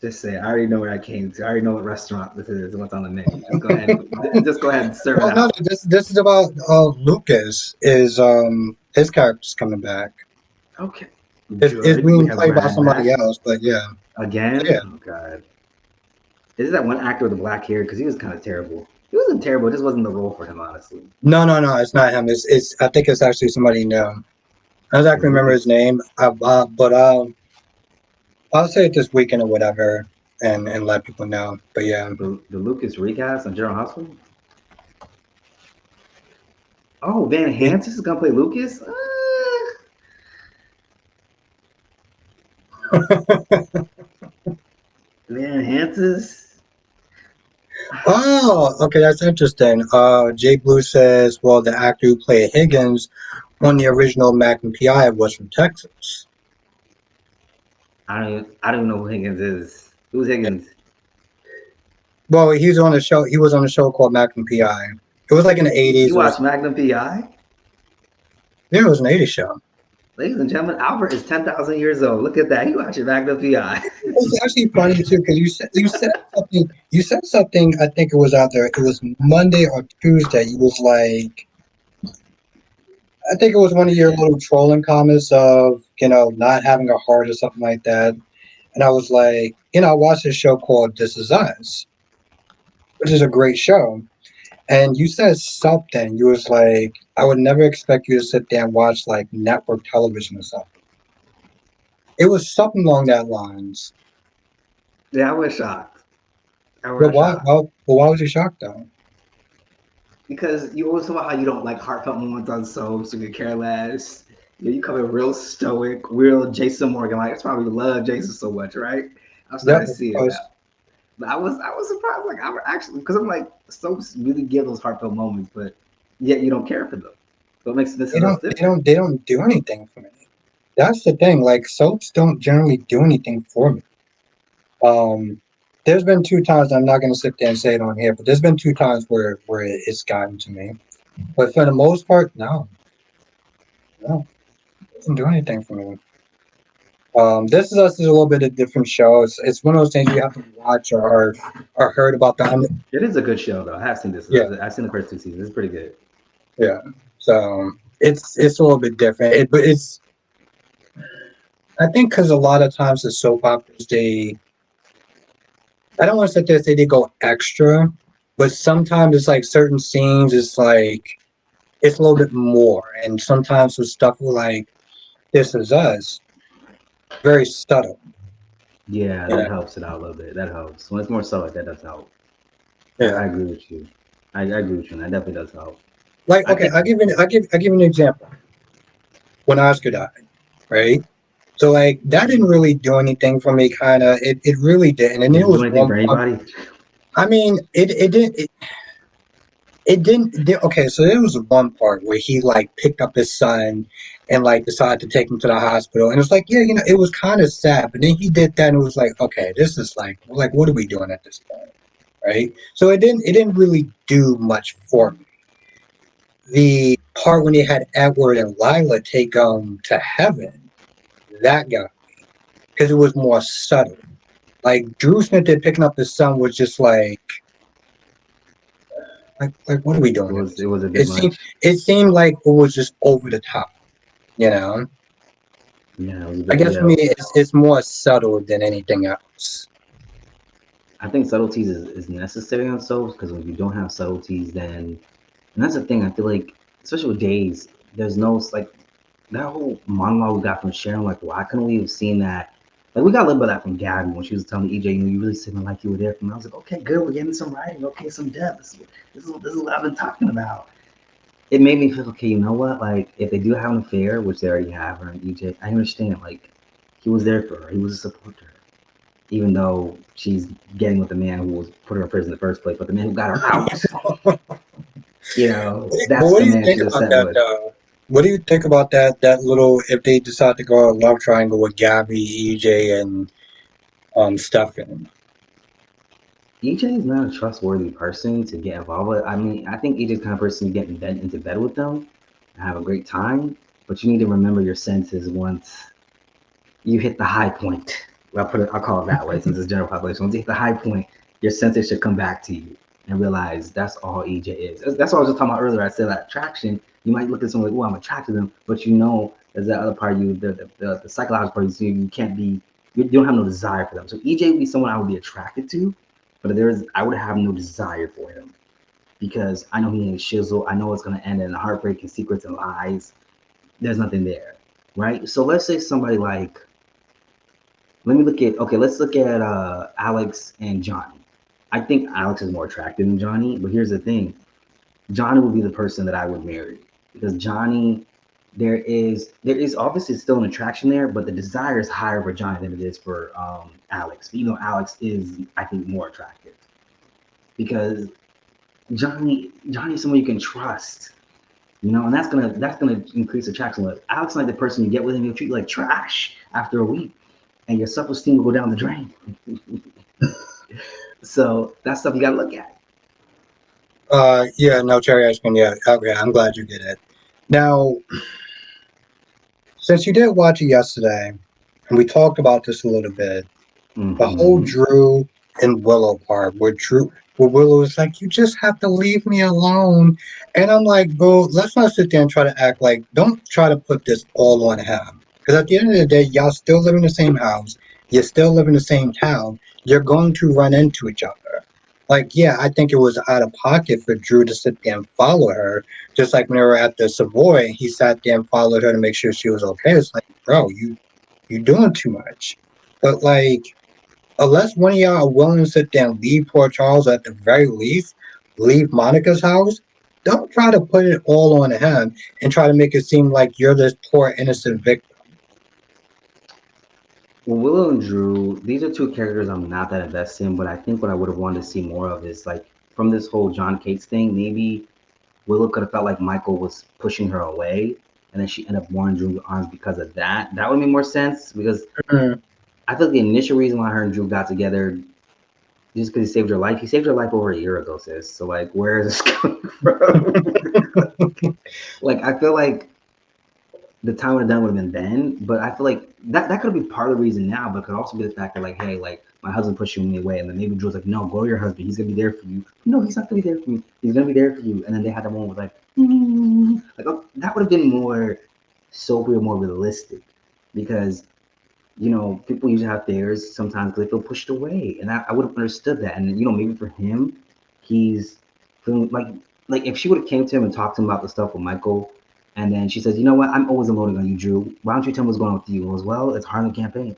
A: Just say I already know where I came to. I already know what restaurant this is and what's on the menu. Just go ahead. Just go ahead and serve it
B: Well, no,
A: out.
B: this is about Lucas. Is his character's coming back.
A: Okay.
B: It's
A: Good. We
B: being
A: have
B: played by
A: Brad
B: somebody
A: back
B: else, but yeah,
A: again.
B: yeah.
A: Oh God. Is it that one actor with the black hair? Because he was kind of terrible. He wasn't terrible. It just wasn't the role for him, honestly.
B: No, no, no. It's not him. It's. I think it's actually somebody new. I don't
A: Because
B: exactly remember his
A: Lucas,
B: name, but I'll say it this weekend or whatever, and let people know. But yeah.
A: the Lucas recast on General Hospital. Oh, Van Hansis is gonna play Lucas. Van Hansis.
B: Oh, okay, that's interesting. Jay Blue says, well, the actor who played Higgins on the original Magnum PI was from Texas.
A: I don't know who Higgins is. Who's Higgins?
B: Well, he was on a show. He was on a show called Magnum PI. It was like in the
A: You
B: '80s. It was
A: watch Magnum PI?
B: yeah, it was an '80s show.
A: Ladies and gentlemen, Albert is 10,000 years old. Look at that. He watching Magnum PI.
B: It's actually funny too because you said something. You said something. I think it was out there. It was Monday or Tuesday. You was like, I think it was one of your little trolling comments of not having a heart or something like that. And I was like, I watched a show called This Is Us, which is a great show. And you said something. You was like, I would never expect you to sit there and watch like network television or something. It was something along that lines.
A: Yeah, I was shocked. I
B: But
A: was
B: why?
A: shocked.
B: Why was you shocked though?
A: Because you always talk about how you don't like heartfelt moments on soaps, you could care less. You come in real stoic, real Jason Morgan. Like, that's why we love Jason so much, right? I'm
B: Yep,
A: starting to
B: of
A: see it now.
B: course.
A: But I was surprised. Like, I actually, because I'm like, soaps really give those heartfelt moments, but yet you don't care for them. So it makes This
B: They
A: Is Us
B: don't. They
A: different.
B: don't. They don't do anything for me. That's the thing. Like soaps don't generally do anything for me. Um, there's been two times. I'm not going to sit there and say it on here, but there's been two times where it's gotten to me. But for the most part, no, no, it doesn't do anything for me. This is Us is a little bit of a different show. It's one of those things you have to watch or heard about the
A: It is a good show, though. I have seen This Is
B: yeah,
A: Us. I've seen the first two seasons. It's pretty good.
B: yeah. So it's a little bit different. But it's I think because a lot of times the soap operas I don't want to sit there and say they go extra, but sometimes it's like certain scenes it's like it's a little bit more, and sometimes with stuff like This Is Us, very subtle.
A: Yeah, that
B: Yeah,
A: helps it out a little bit. That helps. When it's more so like that does help. I
B: yeah.
A: agree with you. I agree with you. And that definitely does help.
B: Like
A: I
B: okay,
A: think
B: I give an example. When Oscar died, right? So like that didn't really do anything for me. Kind of, it really didn't. And
A: did
B: it
A: it do
B: was
A: anything
B: one
A: for
B: part.
A: anybody?
B: I mean, it didn't. Okay, so there was one part where he like picked up his son and like decided to take him to the hospital, and it's like, yeah, it was kind of sad. But then he did that, and it was like, okay, this is like, what are we doing at this point, right? So it didn't really do much for me. The part when they had Edward and Lila take to heaven, that got because it was more subtle. Like Drew Smith did picking up his son was just like what are we
A: It
B: doing at
A: was
B: this
A: it was
B: point?
A: a bit much.
B: It seemed like it was just over the top, you know.
A: Yeah, it was a
B: I
A: bit.
B: guess for
A: Yeah,
B: me it's more subtle than anything else.
A: I think subtleties is necessary on soaps because when you don't have subtleties, then and that's the thing. I feel like, especially with days. there's no like that whole monologue we got from Sharon. Like, why couldn't we have seen that? Like, we got a little bit of that from Gabby when she was telling EJ, you really seeming like you were there for me. I was like, okay, good, we're getting some writing, okay, some depth. This is what I've been talking about. It made me feel, okay, you know what? Like, if they do have an affair, which they already have, her and EJ, I understand. Like, he was there for her. He was a supporter, even though she's getting with the man who was put her in prison in the first place. But the man who got her out,
B: But
A: that's
B: what
A: the
B: do you
A: man
B: think
A: she's
B: about
A: upset
B: that?
A: with.
B: What do you think about that little if they decide to go a love triangle with Gabby, EJ, and Stefan?
A: EJ is not a trustworthy person to get involved with. I mean, I think EJ's the kind of person you get into bed with them and have a great time, but you need to remember your senses once you hit the high point. Well, I'll call it that way since it's general population. Once you hit the high point, your senses should come back to you and realize that's all EJ is. That's what I was just talking about earlier. I said that attraction. You might look at someone like, "Oh, I'm attracted to them," but there's that other part of you, the psychological part of you can't be. You don't have no desire for them. So EJ would be someone I would be attracted to, but I would have no desire for him because I know he ain't shizzle. I know it's gonna end in heartbreak and secrets and lies. There's nothing there, right? So let's say somebody like let's look at Alex and Johnny. I think Alex is more attractive than Johnny, but here's the thing. Johnny would be the person that I would marry because Johnny there is obviously still an attraction there, but the desire is higher for Johnny than it is for Alex. Even though Alex is, I think, more attractive because Johnny is someone you can trust, and that's gonna increase attraction. Like Alex, is like the person you get with him, he'll treat you like trash after a week, and your self esteem will go down the drain. So that's stuff you gotta look at.
B: Yeah, no, cherry ice cream. Yeah, okay, I'm glad you get it. Now, since you did watch it yesterday, and we talked about this a little bit, the whole
A: Mm-hmm.
B: Drew and Willow part, where Willow is like, "You just have to leave me alone," and I'm like, "Bro, let's not sit there and try to act like. Don't try to put this all on him, because at the end of the day, y'all still live in the same house. You still live in the same town. You're going to run into each other." Like, yeah, I think it was out of pocket for Drew to sit there and follow her. Just like when they were at the Savoy, he sat there and followed her to make sure she was okay. It's like, bro, you doing too much. But like, unless one of y'all are willing to sit there and leave poor Charles, at the very least, leave Monica's house, don't try to put it all on him and try to make it seem like you're this poor innocent victim.
A: Well, Willow and Drew, these are two characters I'm not that invested in, but I think what I would have wanted to see more of is like from this whole John Cates thing, maybe Willow could have felt like Michael was pushing her away, and then she ended up more in Drew's arms because of that. That would make more sense because
B: Mm.
A: I feel like the initial reason why her and Drew got together just because he saved her life. He saved her life over a year ago, sis. So like, where is this coming from? Like, I feel like the time would have done would have been then, but I feel like that could be part of the reason now, but it could also be the fact that like, hey, like my husband pushing me away, and then maybe Drew's like, no, go to your husband. He's gonna be there for you. No, he's not gonna be there for me. He's gonna be there for you. And then they had that moment with like, like oh, that would have been more soapy or more realistic, because people usually have theirs sometimes because they feel pushed away, and I would have understood that. And maybe for him, he's feeling like if she would have came to him and talked to him about the stuff with Michael, and then she says, you know what, I'm always unloading on you, Drew. Why don't you tell me what's going on with you? He goes, well, it's hard on the campaign.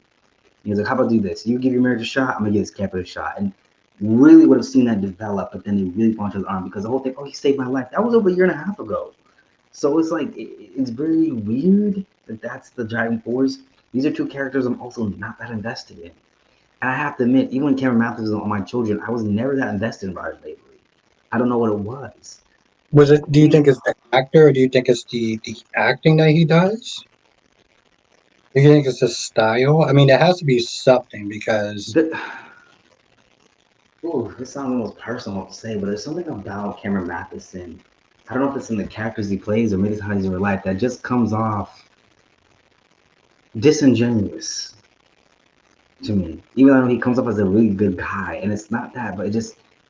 A: He was like, how about do this? You give your marriage a shot, I'm gonna give this campaign a shot. And really would have seen that develop, but then they really punched his arm because the whole thing, oh, he saved my life. That was over a year and a half ago. So it's like it's very weird that that's the driving force. These are two characters I'm also not that invested in. And I have to admit, even when Cameron Matthews was on My Children, I was never that invested in Robert lately. I don't know what it was.
B: Was it? Do you think it's the actor, or do you think it's the acting that he does? Do you think it's the style? I mean, it has to be something because
A: The, ooh, this sounds almost personal to say, but there's something about Cameron Matheson. I don't know if it's in the characters he plays or maybe it's how he's in real life that just comes off disingenuous to me. Even though he comes up as a really good guy, and it's not that, but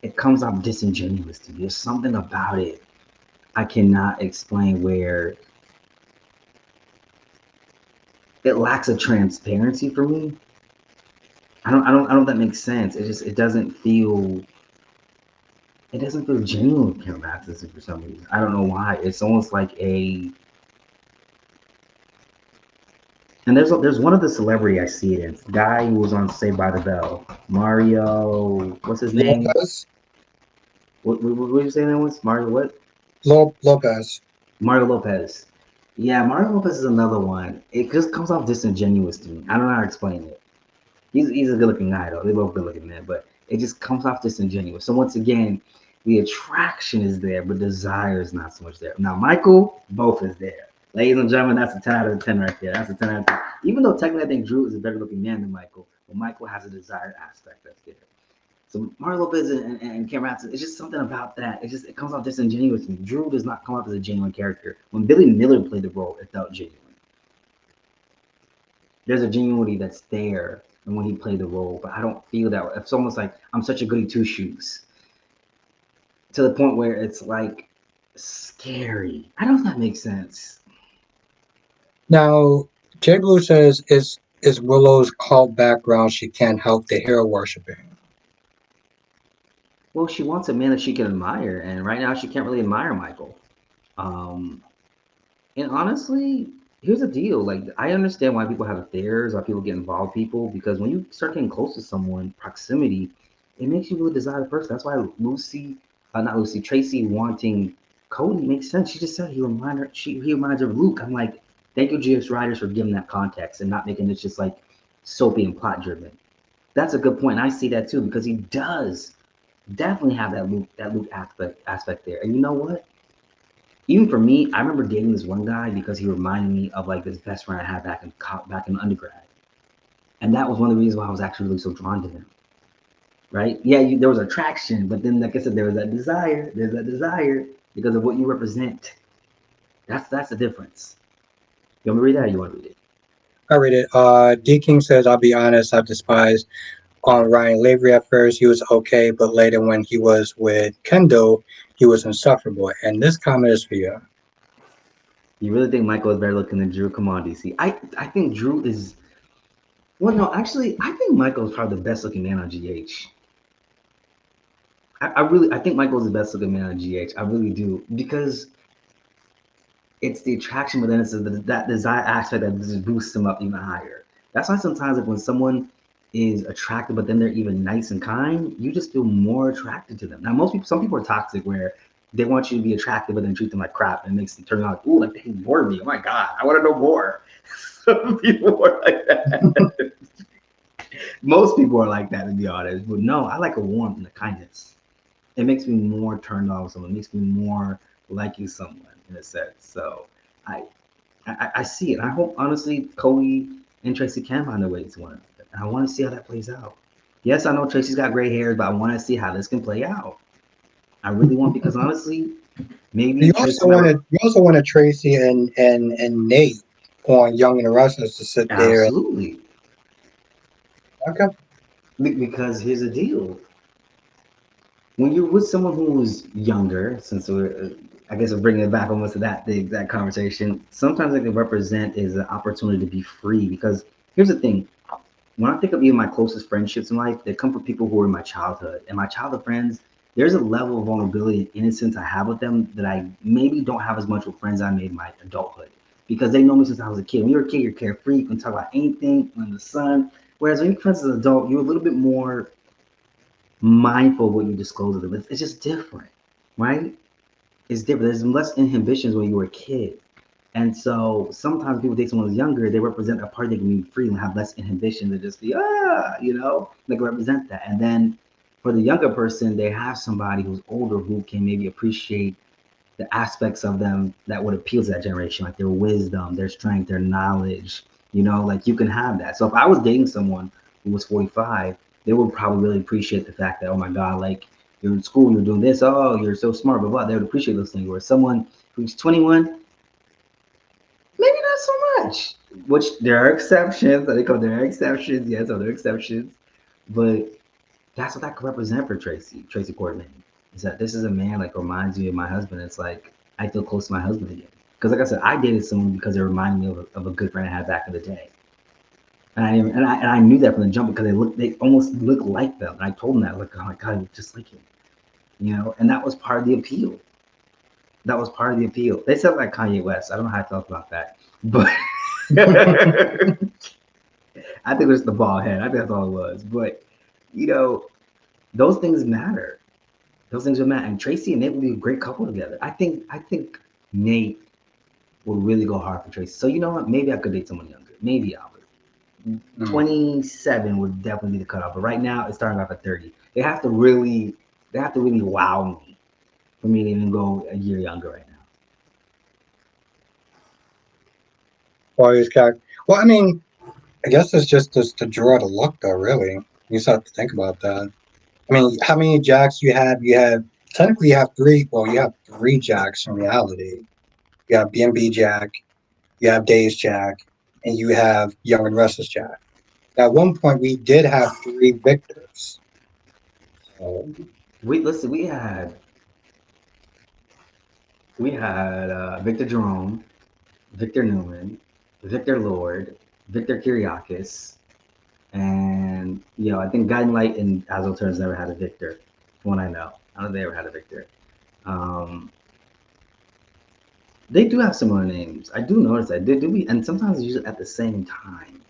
A: it comes off disingenuous to me. There's something about it I cannot explain where it lacks a transparency for me. I don't know if that makes sense. It doesn't feel genuine with Kim Rasmussen for some reason. I don't know why. It's almost like a And there's one of the celebrity I see it in. It's the guy who was on Saved by the Bell. Mario, what's his name?
B: Lopez.
A: What did you say that was? Mario what?
B: Lopez.
A: Mario Lopez. Yeah, Mario Lopez is another one. It just comes off disingenuous to me. I don't know how to explain it. He's a good looking guy though. They're both good looking men, but it just comes off disingenuous. So once again, the attraction is there, but desire is not so much there. Now Michael, both is there. Ladies and gentlemen, that's a 10 out of 10 right there. That's a 10 out of 10. Even though technically I think Drew is a better looking man than Michael, but Michael has a desired aspect that's there. So Mario Lopez and Cameron Atkinson, it's just something about that. It comes off disingenuous to me. Drew does not come off as a genuine character. When Billy Miller played the role, it felt genuine. There's a genuinity that's there and when he played the role, but I don't feel that. It's almost like I'm such a goody two shoes to the point where it's like scary. I don't know if that makes sense.
B: Now, Jay Blue says is Willow's cult background she can't help the hero worshiping.
A: Well, she wants a man that she can admire, and right now she can't really admire Michael. Um, and honestly, here's the deal. Like, I understand why people have affairs, why people get involved with people, because when you start getting close to someone, proximity, it makes you really desire the person. That's why not Lucy, Tracy wanting Cody makes sense. She just said he reminds her of Luke. I'm like, thank you, GS writers, for giving that context and not making it just like soapy and plot driven. That's a good point. And I see that too, because he does definitely have that Luke aspect there. And you know what? Even for me, I remember dating this one guy because he reminded me of like this best friend I had back in undergrad, and that was one of the reasons why I was actually really so drawn to him. Right? Yeah, there was attraction, but then, like I said, there was that desire. There's that desire because of what you represent. That's the difference. You want me to read that? Or you want to read it?
B: I read it. D King says, "I'll be honest, I despised on Ryan Lavery at first. He was okay, but later when he was with Kendall, he was insufferable." And this comment is for you.
A: You really think Michael is better looking than Drew? Come on, DC. I think Drew is. Well, no, actually, I think Michael is probably the best looking man on GH. I think Michael's the best looking man on GH. I really do because it's the attraction, but then it's that desire aspect that just boosts them up even higher. That's why sometimes like when someone is attractive, but then they're even nice and kind, you just feel more attracted to them. Now, some people are toxic where they want you to be attractive, but then treat them like crap, and it makes them turn out like, ooh, like they bore me. Oh my god, I want to know more. Some people are like that. Most people are like that, to be honest. But no, I like a warmth and a kindness. It makes me more turned on with someone. It makes me more liking someone in a sense. So I I see it. I hope honestly Cody and Tracy can find their way to one another. And I want to see how that plays out. Yes, I know Tracy's got gray hairs, but I want to see how this can play out. I really want because honestly, maybe Tracy might
B: You also wanted Tracy and Nate on Young and the Restless to sit there and
A: absolutely
B: okay.
A: because here's the deal: when you're with someone who's younger, since I guess we're bringing it back almost to the exact conversation. Sometimes it can represent is an opportunity to be free because here's the thing: when I think of even my closest friendships in life, they come from people who were in my childhood. And my childhood friends, there's a level of vulnerability and innocence I have with them that I maybe don't have as much with friends I made in my adulthood. Because they know me since I was a kid. When you're a kid, you're carefree. You can talk about anything under the sun. Whereas when you're friends as an adult, you're a little bit more mindful of what you disclose to them. It's just different, right? It's different. There's less inhibitions when you were a kid. And so sometimes people date someone who's younger, they represent a part they can be free and have less inhibition to just be, they can represent that. And then for the younger person, they have somebody who's older who can maybe appreciate the aspects of them that would appeal to that generation, like their wisdom, their strength, their knowledge, like you can have that. So if I was dating someone who was 45, they would probably really appreciate the fact that, oh my God, like you're in school, you're doing this, oh, you're so smart, blah, blah. They would appreciate those things. Where someone who's 21, maybe not so much. Which there are exceptions. I think there are exceptions. Yes, there are exceptions. But that's what that could represent for Tracy Courtney. Is that this is a man like reminds me of my husband. It's like I feel close to my husband again. Because like I said, I dated someone because it reminded me of a good friend I had back in the day. And I knew that from the jump because they almost look like them. And I told them that, like, oh my God, I look just like him. And that was part of the appeal. That was part of the appeal. They said like Kanye West. I don't know how I felt about that. But I think it was the bald head. I think that's all it was. But you know, those things matter. Those things would matter. And Tracy and Nate would be a great couple together. I think Nate would really go hard for Tracy. So you know what? Maybe I could date someone younger. Maybe I would.
B: Mm.
A: 27 would definitely be the cutoff. But right now it's starting off at 30. They have to really wow me for me to even go a year younger right now.
B: Warriors character. Well, I mean, I guess it's just to draw the luck, though. Really, you just have to think about that. I mean, how many jacks you have? You have technically you have three. Well, you have three jacks in reality. You have B&B Jack, you have Days Jack, and you have Young and Restless Jack. At one point, we did have three victors. So,
A: Listen, we had Victor Jerome, Victor Newman, Victor Lord, Victor Kiriakis, and I think Guiding Light and Azul Turns never had a Victor, from what I know. I don't think they ever had a Victor. Um, they do have similar names. I do notice that. They do, and sometimes it's usually at the same time.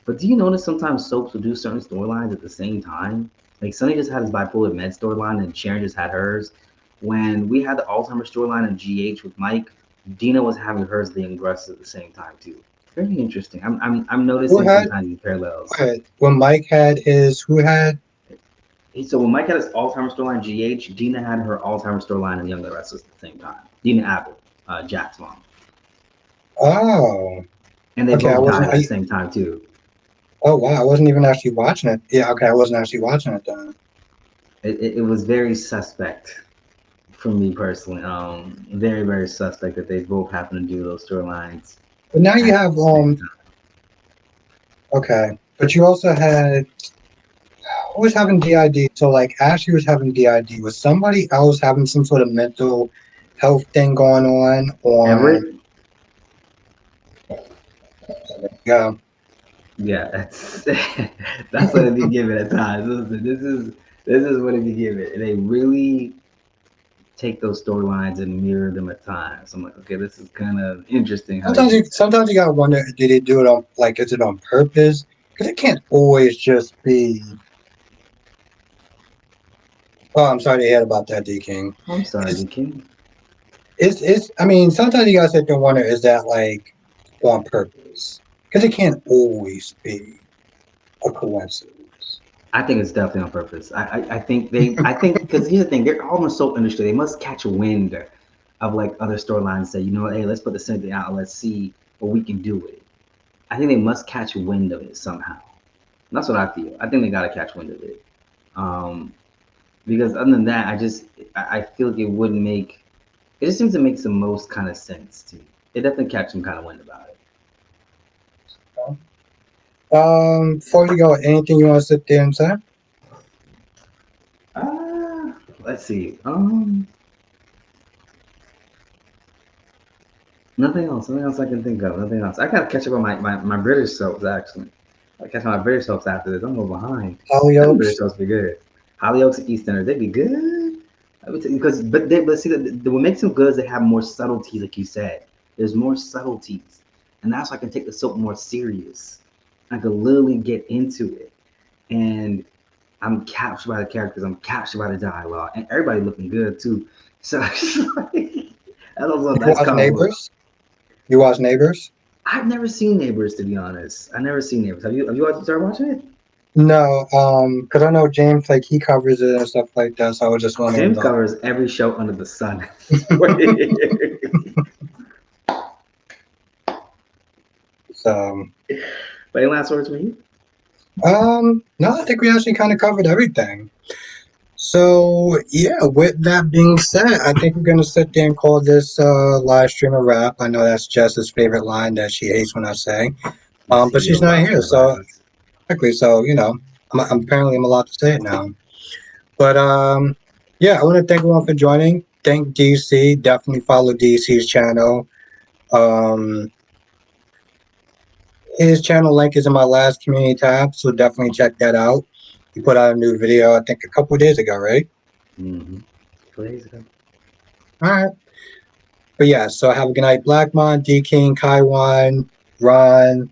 A: But do you notice sometimes soaps will do certain storylines at the same time? Like Sunny just had his bipolar med storyline, and Sharon just had hers. When we had the Alzheimer's storyline in GH with Mike, Dina was having hers the Ingress at the same time too. Very interesting. I'm
B: who
A: noticing
B: had
A: sometimes these parallels.
B: when Mike had his who had?
A: So when Mike had his Alzheimer's storyline GH, Dina had her Alzheimer's storyline in Young and Restless at the same time. Dina Apple, Jack's mom,
B: Oh,
A: and they
B: okay. I
A: both died
B: wasn't.
A: at the same time too.
B: Oh wow, I wasn't even actually watching it. Yeah, okay, I wasn't actually watching it then.
A: It was very suspect for me personally. Very very suspect that they both happen to do those storylines
B: But now you
A: at
B: have
A: the same time.
B: okay, but you also had who was having DID? So like Ashley was having DID. Was somebody else having some sort of mental health thing going on?
A: Everett,
B: Yeah,
A: yeah, that's what it be given at times. Listen, this is what it be given, and they really take those storylines and mirror them at times. I'm like, okay, this is kind of interesting how they do.
B: sometimes you gotta wonder, did they do it on like is it on purpose? Because it can't always just be. Oh, I'm sorry to hear about that, D King.
A: I'm sorry,
B: It's
A: DK.
B: it's. I mean, sometimes you gotta sit there and wonder, is that like on purpose? Because it can't always be a coincidence.
A: I think it's definitely on purpose. I think because here's the thing, they're all in the soap industry. They must catch a wind of like other storylines. And say, you know what, hey, let's put the same thing out and let's see what we can do with it. I think they must catch wind of it somehow. And that's what I feel. I think they got to catch wind of it. Um, because other than that, I feel like it wouldn't make. It just seems to make the most kind of sense to me. It definitely catch some kind of wind about it.
B: Before you go, anything you want to sit there and say?
A: Let's see. Nothing else. Nothing else I can think of. Nothing else. I gotta catch up on my British soaps actually. I catch my British soaps after this. I'm a little behind. Them British
B: Hollyoaks?
A: soaps be good. Hollyoaks and EastEnders, they be good. I would because but see what makes them good is they have more subtleties, like you said. There's more subtleties, and that's why I can take the soap more serious. I could literally get into it, and I'm captured by the characters. I'm captured by the dialogue, and everybody looking good too. So that's also a
B: You
A: nice
B: watch
A: combo.
B: Neighbors? You watch Neighbors?
A: I've never seen Neighbors to be honest. I've never seen Neighbors. Have you started watching it?
B: No, because I know James like he covers it and stuff like that. So I was just wondering
A: James
B: though.
A: covers every show under the sun.
B: So
A: But any last words for you?
B: no, I think we actually kind of covered everything. So yeah, with that being said, I think we're gonna sit there and call this live stream a wrap. I know that's Jess's favorite line that she hates when I say.
A: The
B: But she's
A: CEO
B: not
A: boss
B: here, so
A: realizes.
B: exactly. So I'm allowed to say it now. But yeah, I want to thank everyone for joining. Thank DC. Definitely follow DC's channel. Um, his channel link is in my last community tab, so definitely check that out. He put out a new video, I think, a couple of days ago, right?
A: Mm-hmm. 2 days ago.
B: All right. But yeah, so have a good night, Blackmon, D King, Kaiwan. Ron,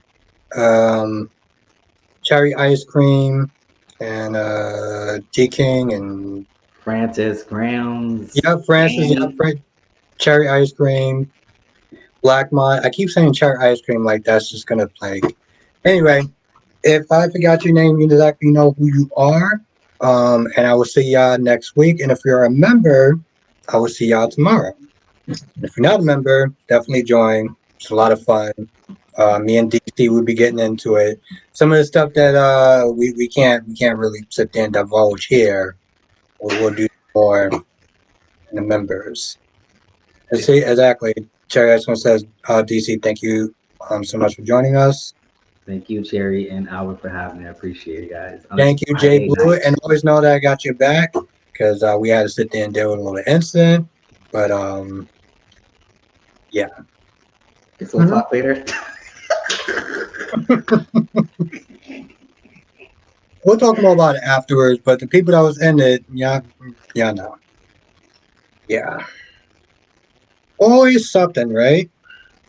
B: Cherry Ice Cream, and G King, and
A: Francis Grams,
B: yeah, Francis, yeah,
A: Danny.
B: Cherry Ice Cream, Black Mod. I keep saying Cherry Ice Cream like that's just gonna like. Anyway, if I forgot your name, you exactly know who you are. And I will see y'all next week. And if you're a member, I will see y'all tomorrow. If you're not a member, definitely join. It's a lot of fun. Me and DC will be getting into it. Some of the stuff that we can't really sit there and divulge here. We'll do more in the members. And see exactly. Cherry Excellence says, DC, thank you so much for joining us.
A: Thank you, Cherry and Albert, for having me. I appreciate it, guys. On this
B: Thank you, Jay
A: Friday
B: Blue,
A: night.
B: and always know that I got your back because we had to sit there and deal with a little incident. But yeah.
A: Guess we'll talk later.
B: We'll talk more about it afterwards. But the people that was in it, yeah, no, yeah, always something, right?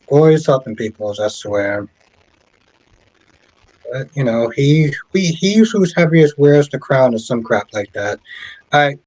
B: Always something, people. I swear. But he usually was heaviest wears the crown or some crap like that. All right.